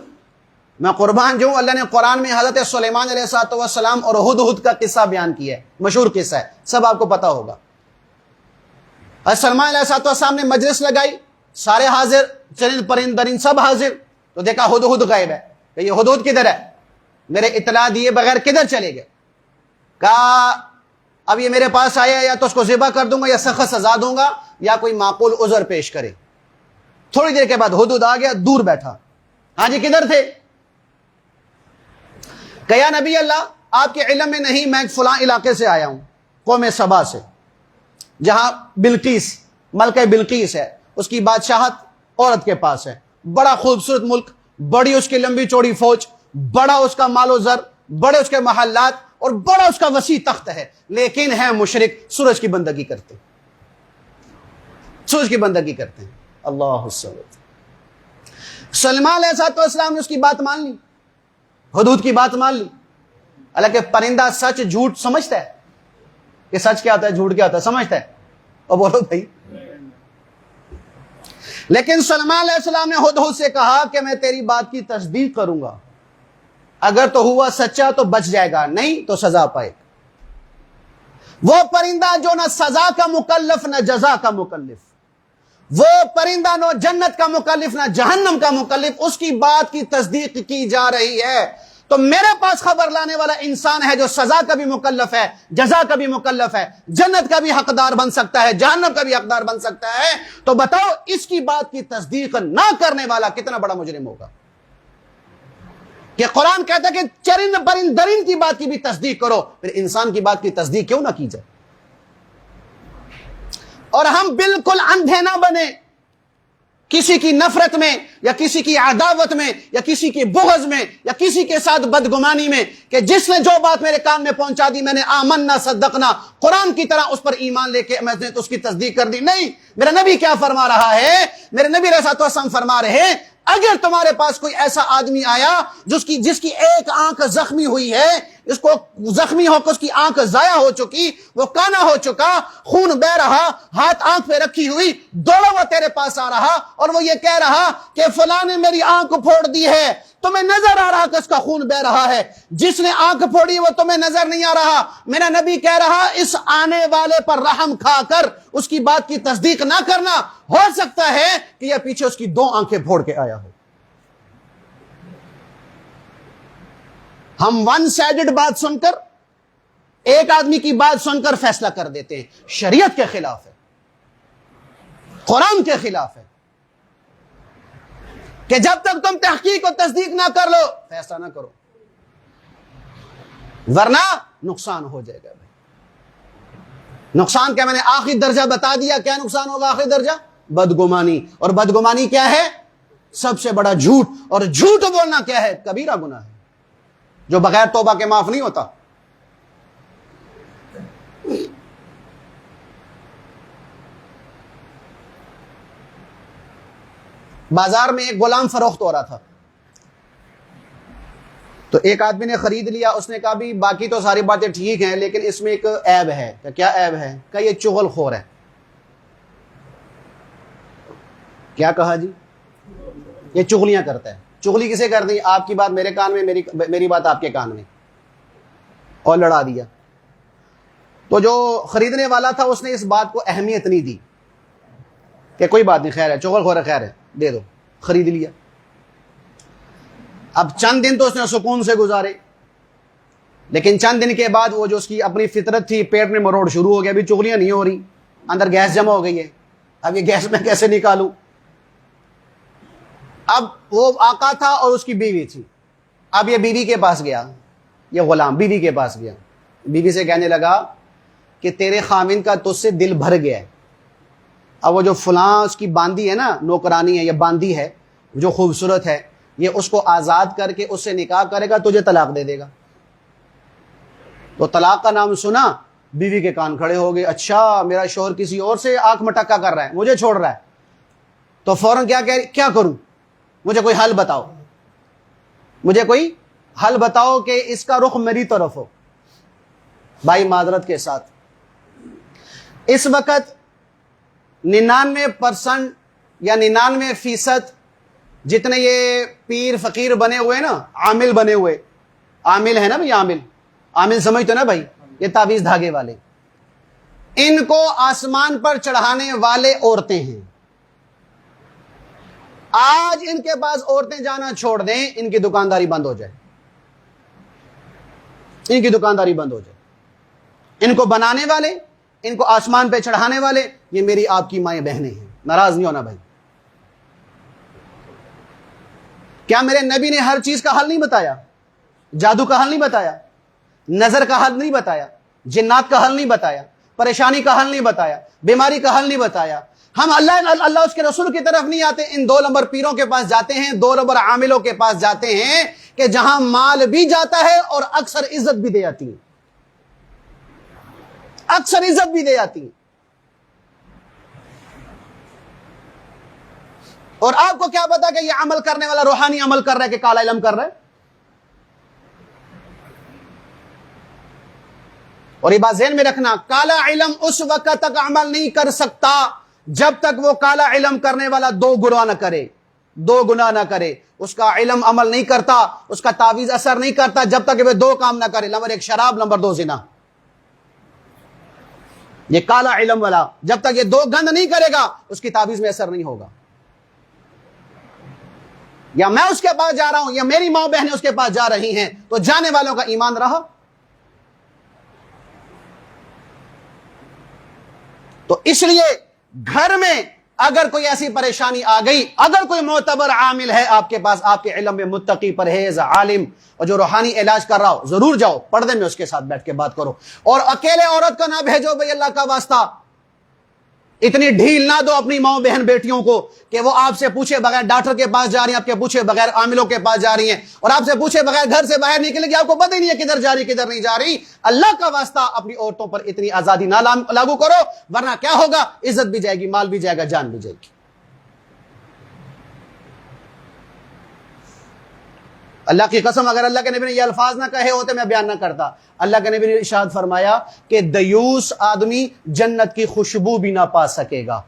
Speaker 1: میں قربان جو اللہ نے قرآن میں حضرت سلیمان علیہ السلام اور ہدہد کا قصہ بیان کیا ہے، مشہور قصہ ہے، سب آپ کو پتا ہوگا۔ حضرت سلیمان علیہ السلام نے مجلس لگائی، سارے حاضر، چرند پرند درند سب حاضر، تو دیکھا ہدہد غائب ہے، کہ یہ ہدہد کدھر ہے؟ میرے اطلاع دیے بغیر کدھر چلے گئے؟ کہا اب یہ میرے پاس آیا، یا تو اس کو ذبح کر دوں گا یا سخت سزا دوں گا یا کوئی معقول عذر پیش کرے۔ تھوڑی دیر کے بعد ہدہد آ گیا، دور بیٹھا، ہاں جی کدھر تھے؟ کہ یا نبی اللہ آپ کے علم میں نہیں، میں فلاں علاقے سے آیا ہوں، قوم سبا سے، جہاں بلقیس، ملکہ بلقیس ہے، اس کی بادشاہت عورت کے پاس ہے، بڑا خوبصورت ملک، بڑی اس کی لمبی چوڑی فوج، بڑا اس کا مال و زر، بڑے اس کے محلات، اور بڑا اس کا وسیع تخت ہے، لیکن ہے مشرک، سورج کی بندگی کرتے ہیں، سورج کی بندگی کرتے ہیں۔ اللہ الصمد۔ سلیمان علیہ السلام نے اس کی بات مان لی، حدود کی بات مان لی، حالانکہ پرندہ سچ جھوٹ سمجھتا ہے کہ سچ کیا ہوتا ہے، جھوٹ کیا ہوتا ہے، سمجھتا ہے، اور بولو بھائی۔ لیکن سلیمان علیہ السلام نے ہدہد سے کہا کہ میں تیری بات کی تصدیق کروں گا، اگر تو ہوا سچا تو بچ جائے گا، نہیں تو سزا پائے گا۔ وہ پرندہ جو نہ سزا کا مکلف نہ جزا کا مکلف، وہ پرندہ نہ جنت کا مکلف نہ جہنم کا مکلف، اس کی بات کی تصدیق کی جا رہی ہے۔ تو میرے پاس خبر لانے والا انسان ہے جو سزا کا بھی مکلف ہے، جزا کا بھی مکلف ہے، جنت کا بھی حقدار بن سکتا ہے، جہنم کا بھی حقدار بن سکتا ہے۔ تو بتاؤ اس کی بات کی تصدیق نہ کرنے والا کتنا بڑا مجرم ہوگا؟ کہ قرآن کہتا ہے کہ چرند پرند درند کی بات کی بھی تصدیق کرو، پھر انسان کی بات کی تصدیق کیوں نہ کی جائے؟ اور ہم بالکل اندھے نہ بنے کسی کی نفرت میں، یا کسی کی عداوت میں، یا کسی کی بغض میں، یا کسی کے ساتھ بدگمانی میں، کہ جس نے جو بات میرے کان میں پہنچا دی میں نے آمنا صدقنا قرآن کی طرح اس پر ایمان لے کے میں نے تو اس کی تصدیق کر دی۔ نہیں، میرا نبی کیا فرما رہا ہے؟ میرے نبی علیہ الصلوۃ والسلام فرما رہے ہیں اگر تمہارے پاس کوئی ایسا آدمی آیا جس کی ایک آنکھ زخمی ہوئی ہے، اس کو زخمی ہو کر اس کی آنکھ ضائع ہو چکی، وہ کانا ہو چکا، خون بہ رہا، ہاتھ آنکھ پہ رکھی ہوئی، دوڑا ہوا تیرے پاس آ رہا اور وہ یہ کہہ رہا کہ فلاں نے میری آنکھ پھوڑ دی ہے، تمہیں نظر آ رہا کہ اس کا خون بہ رہا ہے، جس نے آنکھ پھوڑی وہ تمہیں نظر نہیں آ رہا، میرا نبی کہہ رہا اس آنے والے پر رحم کھا کر اس کی بات کی تصدیق نہ کرنا، ہو سکتا ہے کہ یہ پیچھے اس کی 2 آنکھیں پھوڑ کے آیا ہو۔ ہم ون سائیڈڈ بات سن کر، ایک آدمی کی بات سن کر فیصلہ کر دیتے ہیں، شریعت کے خلاف ہے، قرآن کے خلاف ہے، کہ جب تک تم تحقیق و تصدیق نہ کر لو فیصلہ نہ کرو، ورنہ نقصان ہو جائے گا۔ نقصان کیا؟ میں نے آخری درجہ بتا دیا، کیا نقصان ہوگا آخری درجہ؟ بدگمانی، اور بدگمانی کیا ہے؟ سب سے بڑا جھوٹ، اور جھوٹ بولنا کیا ہے؟ کبیرہ گناہ ہے جو بغیر توبہ کے معاف نہیں ہوتا۔ بازار میں ایک غلام فروخت ہو رہا تھا، تو ایک آدمی نے خرید لیا، اس نے کہا بھی باقی تو ساری باتیں ٹھیک ہیں لیکن اس میں ایک عیب ہے۔ کہ کیا عیب ہے؟ کہ یہ چغل خور ہے۔ کیا کہا جی؟ یہ چغلیاں کرتا ہے۔ چغلی کسے کر دی؟ آپ کی بات میرے کان میں، میری بات آپ کے کان میں، اور لڑا دیا۔ تو جو خریدنے والا تھا اس نے اس بات کو اہمیت نہیں دی کہ کوئی بات نہیں، خیر ہے، چغل خور ہے، خیر ہے، دے دو، خرید لیا۔ اب چند دن تو اس نے سکون سے گزارے، لیکن چند دن کے بعد وہ جو اس کی اپنی فطرت تھی، پیٹ میں مروڑ شروع ہو گیا، ابھی چغلیاں نہیں ہو رہی، اندر گیس جمع ہو گئی ہے، اب یہ گیس میں کیسے نکالوں؟ اب وہ آقا تھا اور اس کی بیوی تھی، اب یہ بیوی کے پاس گیا، یہ غلام بیوی کے پاس گیا، بیوی سے کہنے لگا کہ تیرے خاوند کا تجھ سے دل بھر گیا ہے، اب وہ جو فلاں اس کی باندی ہے نا، نوکرانی ہے یا باندی ہے جو خوبصورت ہے، یہ اس کو آزاد کر کے اس سے نکاح کرے گا، تجھے طلاق دے دے گا۔ تو طلاق کا نام سنا، بیوی کے کان کھڑے ہو گئے، اچھا میرا شوہر کسی اور سے آنکھ مٹکا کر رہا ہے، مجھے چھوڑ رہا ہے، تو فوراً کیا کروں؟ مجھے کوئی حل بتاؤ، مجھے کوئی حل بتاؤ کہ اس کا رخ میری طرف ہو۔ بھائی معذرت کے ساتھ اس وقت 99% یا 99% جتنے یہ پیر فقیر بنے ہوئے نا، عامل بنے ہوئے، عامل ہے نا بھائی، عامل سمجھتے نا بھائی، یہ تعویذ دھاگے والے، ان کو آسمان پر چڑھانے والے عورتیں ہیں۔ آج ان کے پاس عورتیں جانا چھوڑ دیں، ان کی دکانداری بند ہو جائے، ان کی دکانداری بند ہو جائے۔ ان کو بنانے والے، ان کو آسمان پہ چڑھانے والے، یہ میری آپ کی مائیں بہنیں ہیں، ناراض نہیں ہونا بھائی۔ کیا میرے نبی نے ہر چیز کا حل نہیں بتایا؟ جادو کا حل نہیں بتایا؟ نظر کا حل نہیں بتایا، جنات کا حل نہیں بتایا، پریشانی کا حل نہیں بتایا، بیماری کا حل نہیں بتایا. ہم اللہ اس کے رسول کی طرف نہیں آتے، ان 2 نمبر پیروں کے پاس جاتے ہیں، 2 نمبر عاملوں کے پاس جاتے ہیں کہ جہاں مال بھی جاتا ہے اور اکثر عزت بھی دے جاتی ہے، اکثر عزت بھی دے جاتی ہے. اور آپ کو کیا پتا کہ یہ عمل کرنے والا روحانی عمل کر رہا ہے کہ کالا علم کر رہا ہے؟ اور یہ بات ذہن میں رکھنا، کالا علم اس وقت تک عمل نہیں کر سکتا جب تک وہ کالا علم کرنے والا 2 گناہ نہ کرے، 2 گناہ نہ کرے. اس کا علم عمل نہیں کرتا، اس کا تعویذ اثر نہیں کرتا جب تک وہ 2 کام نہ کرے. نمبر 1 شراب، نمبر 2 زنا. یہ کالا علم والا جب تک یہ 2 گند نہیں کرے گا اس کی تعویذ میں اثر نہیں ہوگا. یا میں اس کے پاس جا رہا ہوں یا میری ماں بہنیں اس کے پاس جا رہی ہیں تو جانے والوں کا ایمان رہا. تو اس لیے گھر میں اگر کوئی ایسی پریشانی آ گئی، اگر کوئی معتبر عامل ہے آپ کے پاس، آپ کے علم میں متقی، پرہیز، عالم اور جو روحانی علاج کر رہا ہو، ضرور جاؤ پردے میں اس کے ساتھ بیٹھ کے بات کرو. اور اکیلے عورت کو نہ بھیجو بھائی، اللہ کا واسطہ اتنی ڈھیل نہ دو اپنی ماں بہن بیٹیوں کو کہ وہ آپ سے پوچھے بغیر ڈاکٹر کے پاس جا رہی ہیں، آپ کے پوچھے بغیر عاملوں کے پاس جا رہی ہیں، اور آپ سے پوچھے بغیر گھر سے باہر نکلے گی، آپ کو پتہ ہی نہیں ہے کدھر جا رہی کدھر نہیں جا رہی. اللہ کا واسطہ اپنی عورتوں پر اتنی آزادی نہ لاگو کرو، ورنہ کیا ہوگا؟ عزت بھی جائے گی، مال بھی جائے گا، جان بھی جائے گی. اللہ کی قسم اگر اللہ کے نبی نے یہ الفاظ نہ کہے ہوتے میں بیان نہ کرتا. اللہ کے نبی نے ارشاد فرمایا کہ دیوس آدمی جنت کی خوشبو بھی نہ پا سکے گا.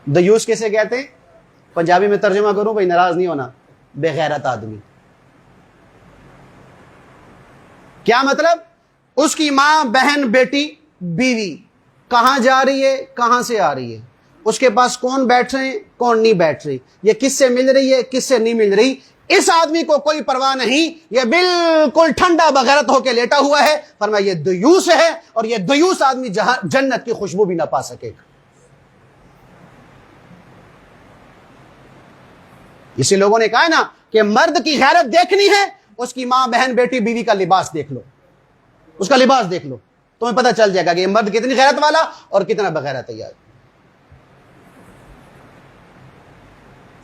Speaker 1: دیوس کیسے کہتے ہیں؟ پنجابی میں ترجمہ کروں بھائی، ناراض نہیں ہونا، بے غیرت آدمی. کیا مطلب؟ اس کی ماں، بہن، بیٹی، بیوی کہاں جا رہی ہے، کہاں سے آ رہی ہے، اس کے پاس کون بیٹھ رہے ہیں، کون نہیں بیٹھ رہی، یہ کس سے مل رہی ہے، کس سے نہیں مل رہی، اس آدمی کو کوئی پرواہ نہیں. یہ بالکل ٹھنڈا بغیرت ہو کے لیٹا ہوا ہے. فرمایا یہ دیوس ہے، اور یہ دیوس آدمی جہاں جنت کی خوشبو بھی نہ پا سکے گا. اسی لوگوں نے کہا نا کہ مرد کی غیرت دیکھنی ہے، اس کی ماں، بہن، بیٹی، بیوی کا لباس دیکھ لو، اس کا لباس دیکھ لو، تمہیں پتہ چل جائے گا کہ یہ مرد کتنی غیرت والا اور کتنا بغیرت ہے.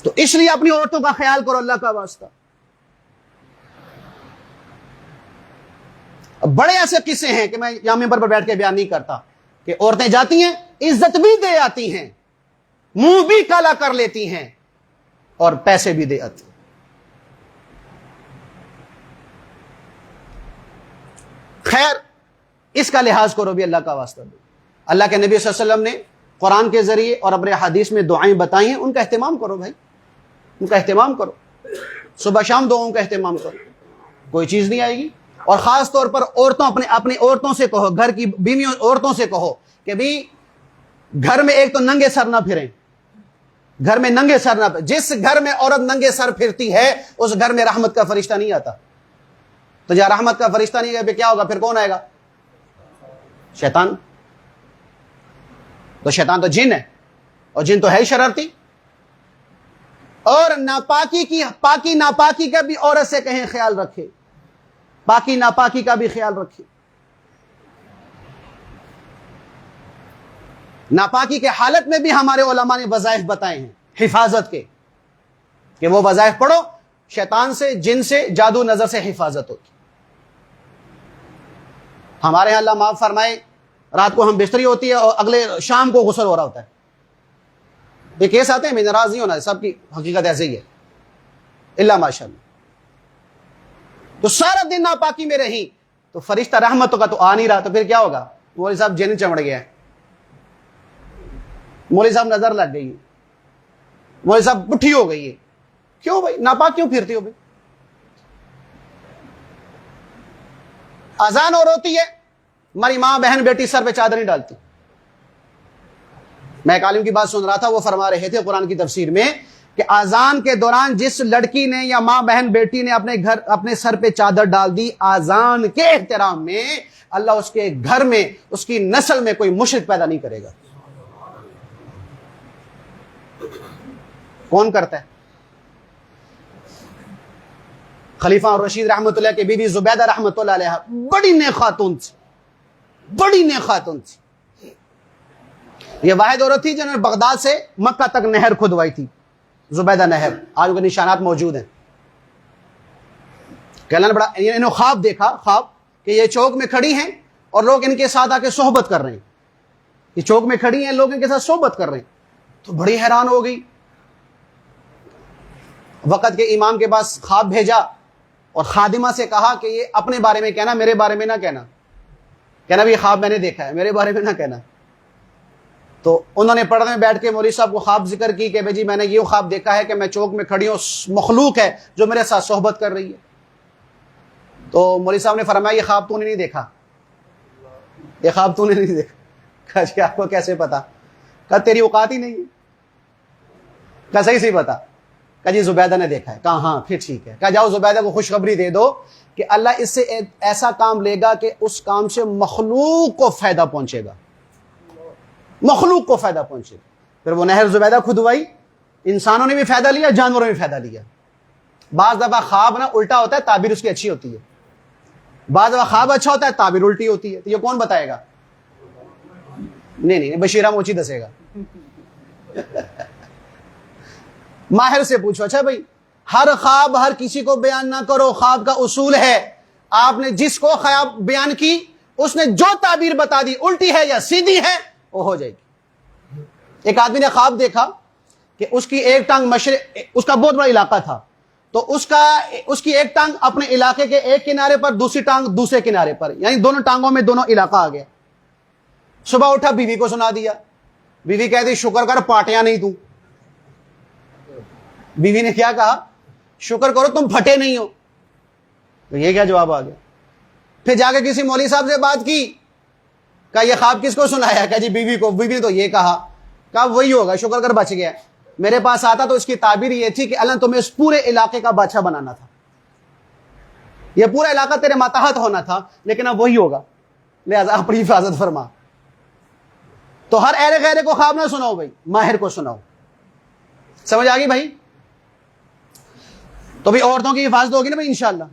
Speaker 1: تو اس لیے اپنی عورتوں کا خیال کرو اللہ کا واسطہ. بڑے ایسے قصے ہیں کہ میں یہاں ممبر پر بیٹھ کے بیان نہیں کرتا کہ عورتیں جاتی ہیں، عزت بھی دے آتی ہیں، منہ بھی کالا کر لیتی ہیں اور پیسے بھی دے آتی ہیں. خیر اس کا لحاظ کرو بھی اللہ کا واسطہ. اللہ کے نبی صلی اللہ علیہ وسلم نے قرآن کے ذریعے اور اپنے حدیث میں دعائیں بتائی ہیں، ان کا اہتمام کرو بھائی، ان کا اہتمام کرو. صبح شام دعاؤں کا اہتمام کرو، کوئی چیز نہیں آئے گی. اور خاص طور پر عورتوں، اپنی عورتوں سے کہو، گھر کی بیویوں عورتوں سے کہو کہ بھی گھر میں ایک تو ننگے سر نہ پھریں، گھر میں ننگے سر نہ. جس گھر میں عورت ننگے سر پھرتی ہے اس گھر میں رحمت کا فرشتہ نہیں آتا. تو جہاں رحمت کا فرشتہ نہیں ہے کیا ہوگا؟ پھر کون آئے گا؟ شیطان. تو شیطان تو جن ہے، اور جن تو ہے ہی شرارتی. اور پاکی ناپاکی کا بھی عورت سے کہیں خیال رکھے، پاکی ناپاکی کا بھی خیال رکھے. ناپاکی کے حالت میں بھی ہمارے علماء نے وظائف بتائے ہیں حفاظت کے، کہ وہ وظائف پڑھو، شیطان سے، جن سے، جادو نظر سے حفاظت ہوتی. ہمارے یہاں اللہ معاف فرمائے، رات کو ہم بستری ہوتی ہے اور اگلے شام کو غسل ہو رہا ہوتا ہے. یہ کیس آتے ہیں، میں ناراض نہیں ہونا، سب کی حقیقت ایسے ہی ہے، اللہ ماشاء اللہ. تو سارا دن ناپاکی میں رہی تو فرشتہ رحمتوں کا تو آ نہیں رہا، تو پھر کیا ہوگا؟ مولوی صاحب جن چمڑ گیا ہے، مولوی صاحب نظر لگ گئی ہے، مولوی صاحب پٹھی ہو گئی ہے. کیوں بھائی ناپاک کیوں پھرتی ہو بھائی؟ اذان اور ہوتی ہے، ہماری ماں، بہن، بیٹی سر پہ چادر نہیں ڈالتی. میں ایک عالم کی بات سن رہا تھا، وہ فرما رہے تھے قرآن کی تفسیر میں کہ اذان کے دوران جس لڑکی نے یا ماں، بہن، بیٹی نے اپنے سر پہ چادر ڈال دی اذان کے احترام میں، اللہ اس کے گھر میں، اس کی نسل میں کوئی مشرک پیدا نہیں کرے گا. کون کرتا ہے؟ خلیفہ رشید رحمۃ اللہ کی بیوی زبیدہ رحمۃ اللہ علیہ بڑی نیک خاتون تھی، بڑی نیک خاتون تھی. یہ واحد عورت تھی جنہوں نے بغداد سے مکہ تک نہر کھدوائی تھی، زبیدہ نہر. آج کے نشانات موجود ہیں. کہ اللہ نے بڑا انہوں خواب دیکھا، خواب کہ یہ چوک میں کھڑی ہیں اور لوگ ان کے ساتھ آ کے صحبت کر رہے ہیں. یہ چوک میں کھڑی ہیں، لوگ ان کے ساتھ صحبت کر رہے ہیں. تو بڑی حیران ہو گئی. وقت کے امام کے پاس خواب بھیجا اور خادمہ سے کہا کہ یہ اپنے بارے میں کہنا، میرے بارے میں نہ کہنا. کہنا بھی یہ خواب میں نے دیکھا ہے، میرے بارے میں نہ کہنا. تو انہوں نے پردے میں بیٹھ کے مولوی صاحب کو خواب ذکر کی کہ بھائی جی میں نے یہ خواب دیکھا ہے کہ میں چوک میں کھڑی ہوں، مخلوق ہے جو میرے ساتھ صحبت کر رہی ہے. تو مولوی صاحب نے فرمایا یہ خواب تو نے نہیں دیکھا، یہ خواب تو نے نہیں دیکھا. کہا جی آپ کو کیسے پتا؟ کہا تیری اوقات ہی نہیں ہے. کہا صحیح صحیح پتا. کہا جی زبیدہ نے دیکھا ہے. کہا ہاں پھر ٹھیک ہے. کہا جاؤ زبیدہ کو خوشخبری دے دو کہ اللہ اس سے ایسا کام لے گا کہ اس کام سے مخلوق کو فائدہ پہنچے گا، مخلوق کو فائدہ پہنچے گا. پھر وہ نہر زبیدہ کھدوائی، انسانوں نے بھی فائدہ لیا، جانوروں نے بھی فائدہ لیا. بعض دفعہ خواب نا الٹا ہوتا ہے، تعبیر اس کی اچھی ہوتی ہے. بعض دفعہ خواب اچھا ہوتا ہے، تعبیر الٹی ہوتی ہے. تو یہ کون بتائے گا؟ نہیں بشیرہ موچی دسے گا. ماہر سے پوچھو. اچھا بھائی ہر خواب ہر کسی کو بیان نہ کرو. خواب کا اصول ہے آپ نے جس کو خواب بیان کی اس نے جو تعبیر بتا دی الٹی ہے یا سیدھی ہے وہ ہو جائے گی. ایک آدمی نے خواب دیکھا کہ اس کی ایک ٹانگ مشرق، اس کا بہت بڑا علاقہ تھا، تو اس کی ایک ٹانگ اپنے علاقے کے ایک کنارے پر، دوسری ٹانگ دوسرے کنارے پر، یعنی دونوں ٹانگوں میں دونوں علاقہ آ گیا. صبح اٹھا بیوی کو سنا دیا. بیوی کہتی شکر کر پاٹیاں نہیں تو. بیوی نے کیا کہا؟ شکر کرو تم پھٹے نہیں ہو. تو یہ کیا جواب آ گیا؟ پھر جا کے کسی مولوی صاحب سے بات کی، کہا یہ خواب کس کو سنایا؟ کہا جی بیوی کو. بیوی نے تو یہ کہا. کہا وہی ہوگا، شکر کر بچ گیا. میرے پاس آتا تو اس کی تعبیر یہ تھی کہ اللہ نے تمہیں اس پورے علاقے کا بادشاہ بنانا تھا، یہ پورا علاقہ تیرے ماتحت ہونا تھا، لیکن اب وہی ہوگا، لہذا اپنی حفاظت فرما. تو ہر اہل غیرے کو خواب نہ سناؤ بھائی، ماہر کو سناؤ. سمجھ آ گئی بھائی؟ تو بھی عورتوں کی حفاظت ہوگی نا بھائی انشاءاللہ،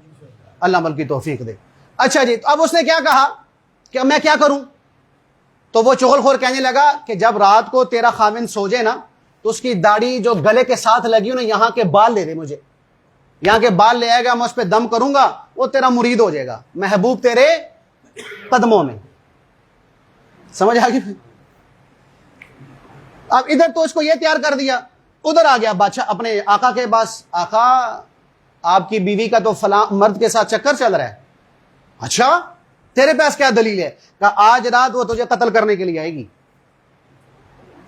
Speaker 1: اللہ عمل کی توفیق دے. اچھا جی، تو اب اس نے کیا کہا کہ میں کیا کروں؟ تو وہ چغل خور کہنے لگا کہ جب رات کو تیرا خاوند سو جائے نا تو اس کی داڑھی جو گلے کے ساتھ لگی ہو نا، یہاں کے بال لے دے مجھے، یہاں کے بال لے آئے گا، میں اس پہ دم کروں گا، وہ تیرا مرید ہو جائے گا، محبوب تیرے قدموں میں. سمجھ آ گئی؟ اب ادھر تو اس کو یہ تیار کر دیا، ادھر آ گیا بادشاہ اپنے آقا کے پاس. آقا آپ کی بیوی کا تو فلاں مرد کے ساتھ چکر چل رہا ہے. اچھا تیرے پاس کیا دلیل ہے؟ کہا آج رات وہ تجھے قتل کرنے کے لیے آئے گی،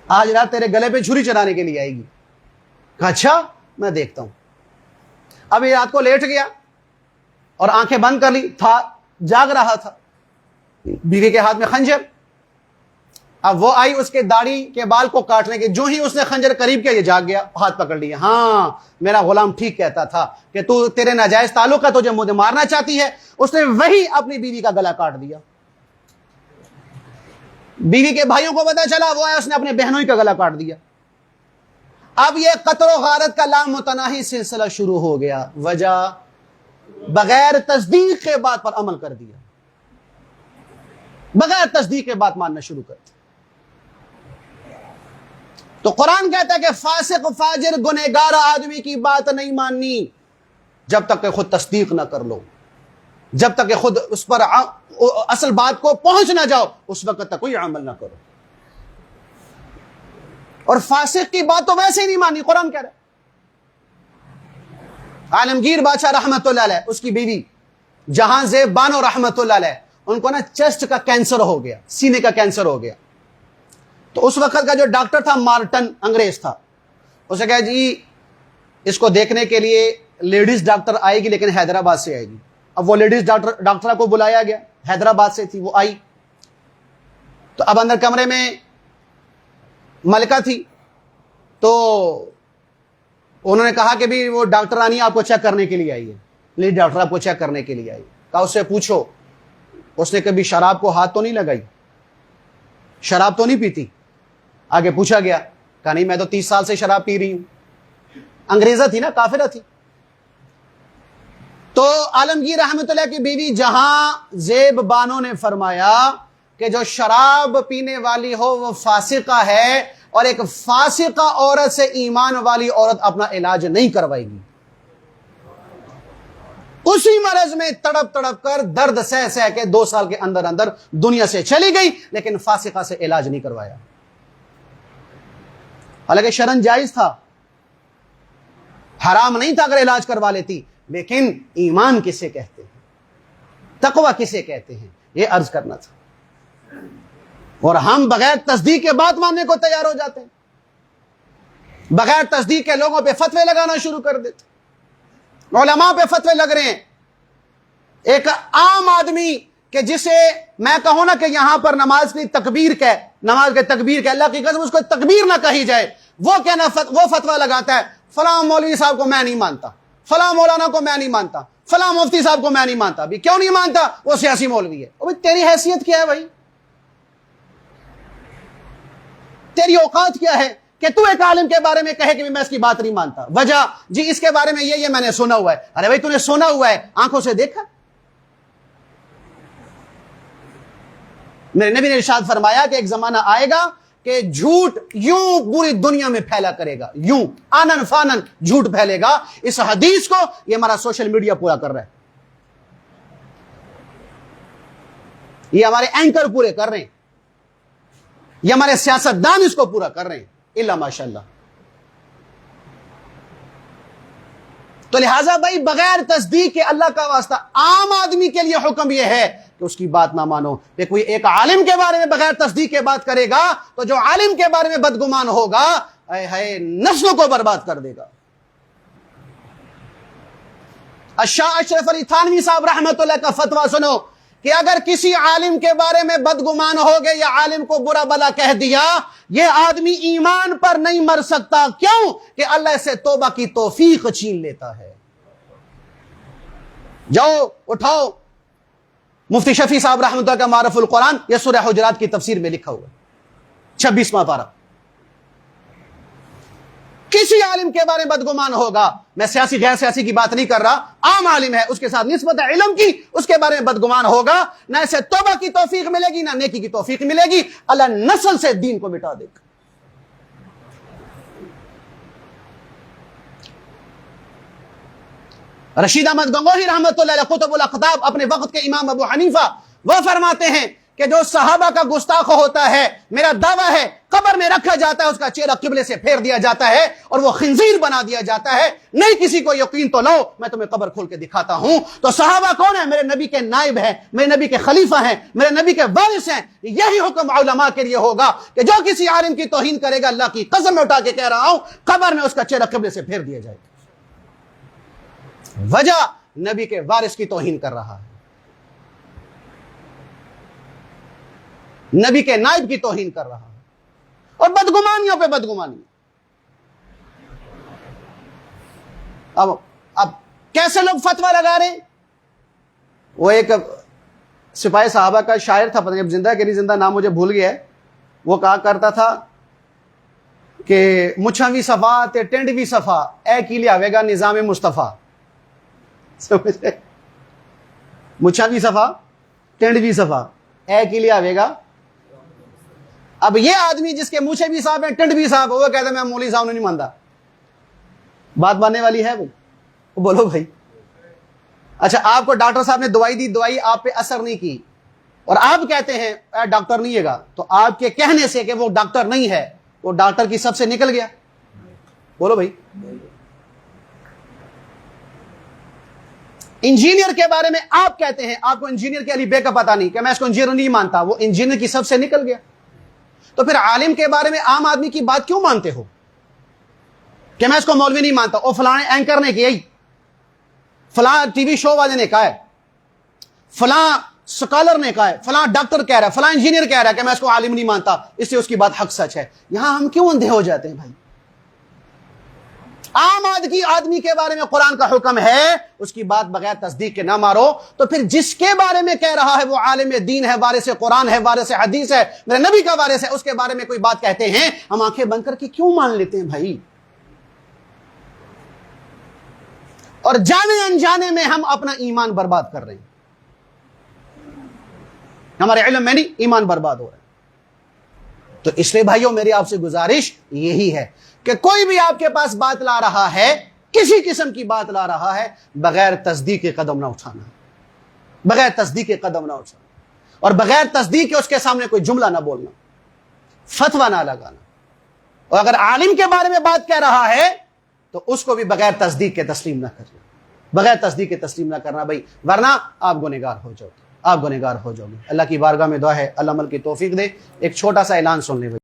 Speaker 1: آج رات تیرے گلے پہ چھری چلانے کے لیے آئے گی. کہا اچھا میں دیکھتا ہوں. اب یہ رات کو لیٹ گیا اور آنکھیں بند کر لی، تھا جاگ رہا تھا، بیوی کے ہاتھ میں خنجر. اب وہ آئی اس کے داڑھی کے بال کو کاٹنے کے، جو ہی اس نے خنجر قریب کیا یہ جاگ گیا، ہاتھ پکڑ لیا. ہاں میرا غلام ٹھیک کہتا تھا کہ تو تیرے ناجائز تعلق ہے، تجھے مجھے مارنا چاہتی ہے. اس نے وہی اپنی بیوی کا گلا کاٹ دیا. بیوی کے بھائیوں کو پتا چلا، وہ آیا، اس نے اپنے بہنوں کا گلا کاٹ دیا. اب یہ قتل و غارت کا لامتناہی سلسلہ شروع ہو گیا. وجہ بغیر تصدیق کے بات پر عمل کر دیا، بغیر تصدیق کے بات ماننا شروع کر دیا. تو قرآن کہتا ہے کہ فاسق فاجر گنہگار آدمی کی بات نہیں ماننی جب تک کہ خود تصدیق نہ کر لو، جب تک کہ خود اس پر اصل بات کو پہنچ نہ جاؤ، اس وقت تک کوئی عمل نہ کرو. اور فاسق کی بات تو ویسے ہی نہیں مانی. قرآن کہہ رہا ہے عالمگیر بادشاہ رحمت اللہ علیہ، اس کی بیوی جہاں زیب بانو رحمت اللہ علیہ، ان کو نا چیسٹ کا کینسر ہو گیا، سینے کا کینسر ہو گیا. تو اس وقت کا جو ڈاکٹر تھا مارٹن انگریز تھا، اسے کہا جی اس کو دیکھنے کے لیے لیڈیز ڈاکٹر آئے گی لیکن حیدرآباد سے آئے گی. اب وہ لیڈیز ڈاکٹر کو بلایا گیا، حیدرآباد سے تھی، وہ آئی. تو اب اندر کمرے میں ملکہ تھی، تو انہوں نے کہا کہ بھی وہ ڈاکٹر رانی آپ کو چیک کرنے کے لیے آئی ہے، لیڈ ڈاکٹر آپ کو چیک کرنے کے لیے آئی. کہا اس سے پوچھو اس نے کبھی شراب کو ہاتھ تو نہیں لگائی، شراب تو نہیں پیتی. آگے پوچھا گیا، کہا نہیں میں تو 30 سال سے شراب پی رہی ہوں. انگریزہ تھی نا، کافرہ تھی. تو عالمگیر رحمت اللہ کی بیوی جہاں زیب بانو نے فرمایا کہ جو شراب پینے والی ہو وہ فاسقہ ہے، اور ایک فاسقہ عورت سے ایمان والی عورت اپنا علاج نہیں کروائے گی۔ اسی مرض میں تڑپ تڑپ کر درد سہ سہ کے 2 سال کے اندر اندر دنیا سے چلی گئی، لیکن فاسقہ سے علاج نہیں کروایا۔ حالانکہ شرعاً جائز تھا، حرام نہیں تھا اگر علاج کروا لیتی، لیکن ایمان کسے کہتے ہیں، تقوی کسے کہتے ہیں، یہ عرض کرنا تھا۔ اور ہم بغیر تصدیق کے بات ماننے کو تیار ہو جاتے ہیں، بغیر تصدیق کے لوگوں پہ فتوے لگانا شروع کر دیتے، علماء پہ فتوے لگ رہے ہیں۔ ایک عام آدمی کہ جسے میں کہوں نا کہ یہاں پر نماز کی تکبیر کہ نماز کے تکبیر کہ اللہ کی قسم اس کو تکبیر نہ کہی جائے، وہ کہنا وہ فتویٰ لگاتا ہے فلاں مولوی صاحب کو میں نہیں مانتا، فلاں مولانا کو میں نہیں مانتا، فلاں مفتی صاحب کو میں نہیں مانتا۔ بھی کیوں نہیں مانتا؟ وہ سیاسی مولوی ہے۔ بھائی تیری حیثیت کیا ہے بھائی؟ تیری اوقات کیا ہے کہ تو ایک عالم کے بارے میں کہے کہ میں اس کی بات نہیں مانتا؟ وجہ جی اس کے بارے میں یہ میں نے سنا ہوا ہے۔ ارے بھائی تو نے سنا ہوا ہے، آنکھوں سے دیکھا؟ میرے نبی نے ارشاد فرمایا کہ ایک زمانہ آئے گا کہ جھوٹ یوں پوری دنیا میں پھیلا کرے گا، یوں آنن فانن جھوٹ پھیلے گا۔ اس حدیث کو یہ ہمارا سوشل میڈیا پورا کر رہا ہے، یہ ہمارے اینکر پورے کر رہے ہیں، یہ ہمارے سیاستدان اس کو پورا کر رہے ہیں، الا ماشاءاللہ۔ تو لہٰذا بھائی بغیر تصدیق کے اللہ کا واسطہ عام آدمی کے لیے حکم یہ ہے کہ اس کی بات نہ مانو۔ کہ کوئی ایک عالم کے بارے میں بغیر تصدیق کے بات کرے گا تو جو عالم کے بارے میں بدگمان ہوگا اے نسلوں کو برباد کر دے گا۔ شاہ اشرف علی تھانوی صاحب رحمت اللہ کا فتویٰ سنو کہ اگر کسی عالم کے بارے میں بدگمان ہو گئے یا عالم کو برا بلا کہہ دیا، یہ آدمی ایمان پر نہیں مر سکتا۔ کیوں؟ کہ اللہ سے توبہ کی توفیق چھین لیتا ہے۔ جاؤ اٹھاؤ، مفتی شفیع صاحب رحمۃ اللہ کا معرف القرآن، یہ سورہ حجرات کی تفسیر میں لکھا ہوا 26واں پارہ۔ کسی عالم کے بارے میں بدگمان ہوگا، میں سیاسی غیر سیاسی کی بات نہیں کر رہا، عام عالم ہے، اس کے ساتھ نسبت علم کی، اس کے بارے میں بدگمان ہوگا، نہ اسے توبہ کی توفیق ملے گی نہ نیکی کی توفیق ملے گی، اللہ نسل سے دین کو مٹا دے گا۔ رشید احمد گنگوہی رحمۃ اللہ علیہ قطب الاقطاب اپنے وقت کے امام ابو حنیفہ وہ فرماتے ہیں کہ جو صحابہ کا گستاخ ہوتا ہے، میرا دعویٰ ہے قبر میں رکھا جاتا ہے، اس کا چہرہ قبلے سے پھیر دیا جاتا ہے اور وہ خنزیر بنا دیا جاتا ہے۔ نہیں کسی کو یقین تو لو، میں تمہیں قبر کھول کے دکھاتا ہوں۔ تو صحابہ کون ہیں؟ میرے نبی کے نائب ہیں، میرے نبی کے خلیفہ ہیں، میرے نبی کے وارث ہیں۔ یہی حکم علماء کے لیے ہوگا کہ جو کسی عالم کی توہین کرے گا، اللہ کی قسم میں اٹھا کے کہہ رہا ہوں، قبر میں اس کا چہرہ قبلے سے پھیر دیا جائے گا۔ وجہ نبی کے وارث کی توہین کر رہا ہے، نبی کے نائب کی توہین کر رہا ہے، اور بدگمانیوں پہ بدگمانی۔ اب کیسے لوگ فتویٰ لگا رہے ہیں؟ وہ ایک سپاہی صحابہ کا شاعر تھا، پتہ نہیں اب زندہ کہ نہیں زندہ، نام مجھے بھول گیا ہے، وہ کہا کرتا تھا کہ مچھاں بھی صفا تے ٹینڈ بھی صفا، اے کی لیا ہوئے گا نظام مصطفیٰ۔ سمجھے؟ مچھاں بھی صفا ٹینڈ بھی صفا، اے کی لیا ہوئے گا۔ اب یہ آدمی جس کے مونچھیں بھی صاف ہیں ٹنڈ بھی صاف، وہ کہتا ہے میں مولوی صاحب نہیں مانتا۔ بات ماننے والی ہے بھائی؟ بولو بھائی۔ اچھا آپ کو ڈاکٹر صاحب نے دوائی دی، دوائی آپ پہ اثر نہیں کی، اور آپ کہتے ہیں ڈاکٹر نہیں ہے گا، تو آپ کے کہنے سے کہ وہ ڈاکٹر نہیں ہے، وہ ڈاکٹر کی سب سے نکل گیا؟ بولو بھائی۔ انجینئر کے بارے میں آپ کہتے ہیں، آپ کو انجینئر کے علی بے کا پتہ نہیں کہ میں اس کو انجینئر نہیں مانتا، وہ انجینئر کی سب سے نکل گیا۔ تو پھر عالم کے بارے میں عام آدمی کی بات کیوں مانتے ہو کہ میں اس کو مولوی نہیں مانتا؟ اور فلاں اینکر نے کیا، فلاں ٹی وی شو والے نے کہا ہے، فلاں سکالر نے کہا ہے، فلاں ڈاکٹر کہہ رہا ہے، فلاں انجینئر کہہ رہا ہے کہ میں اس کو عالم نہیں مانتا، اس سے اس کی بات حق سچ ہے۔ یہاں ہم کیوں اندھے ہو جاتے ہیں بھائی؟ عام آدمی کے بارے میں قرآن کا حکم ہے اس کی بات بغیر تصدیق کے نہ مارو، تو پھر جس کے بارے میں کہہ رہا ہے وہ عالم دین ہے، وارث قرآن ہے، وارث حدیث ہے، میرے نبی کا وارث ہے، اس کے بارے میں کوئی بات کہتے ہیں ہم آنکھیں بند کر کے کیوں مان لیتے ہیں بھائی؟ اور جانے انجانے میں ہم اپنا ایمان برباد کر رہے ہیں. ہمارے علم میں نہیں، ایمان برباد ہو رہا ہے. تو اس لیے بھائیوں میری آپ سے گزارش یہی ہے کہ کوئی بھی آپ کے پاس بات لا رہا ہے، کسی قسم کی بات لا رہا ہے، بغیر تصدیق کے قدم نہ اٹھانا، بغیر تصدیق کے قدم نہ اٹھانا، اور بغیر تصدیق کے اس کے سامنے کوئی جملہ نہ بولنا، فتویٰ نہ لگانا. اور اگر عالم کے بارے میں بات کہہ رہا ہے تو اس کو بھی بغیر تصدیق کے تسلیم نہ کرنا، بغیر تصدیق کے تسلیم نہ کرنا بھائی، ورنہ آپ گنہگار ہو جاؤ گے، آپ گنہگار ہو جاؤ گے. اللہ کی بارگاہ میں دعا ہے اللہ عمل کی توفیق دے. ایک چھوٹا سا اعلان سن لیں بھائی.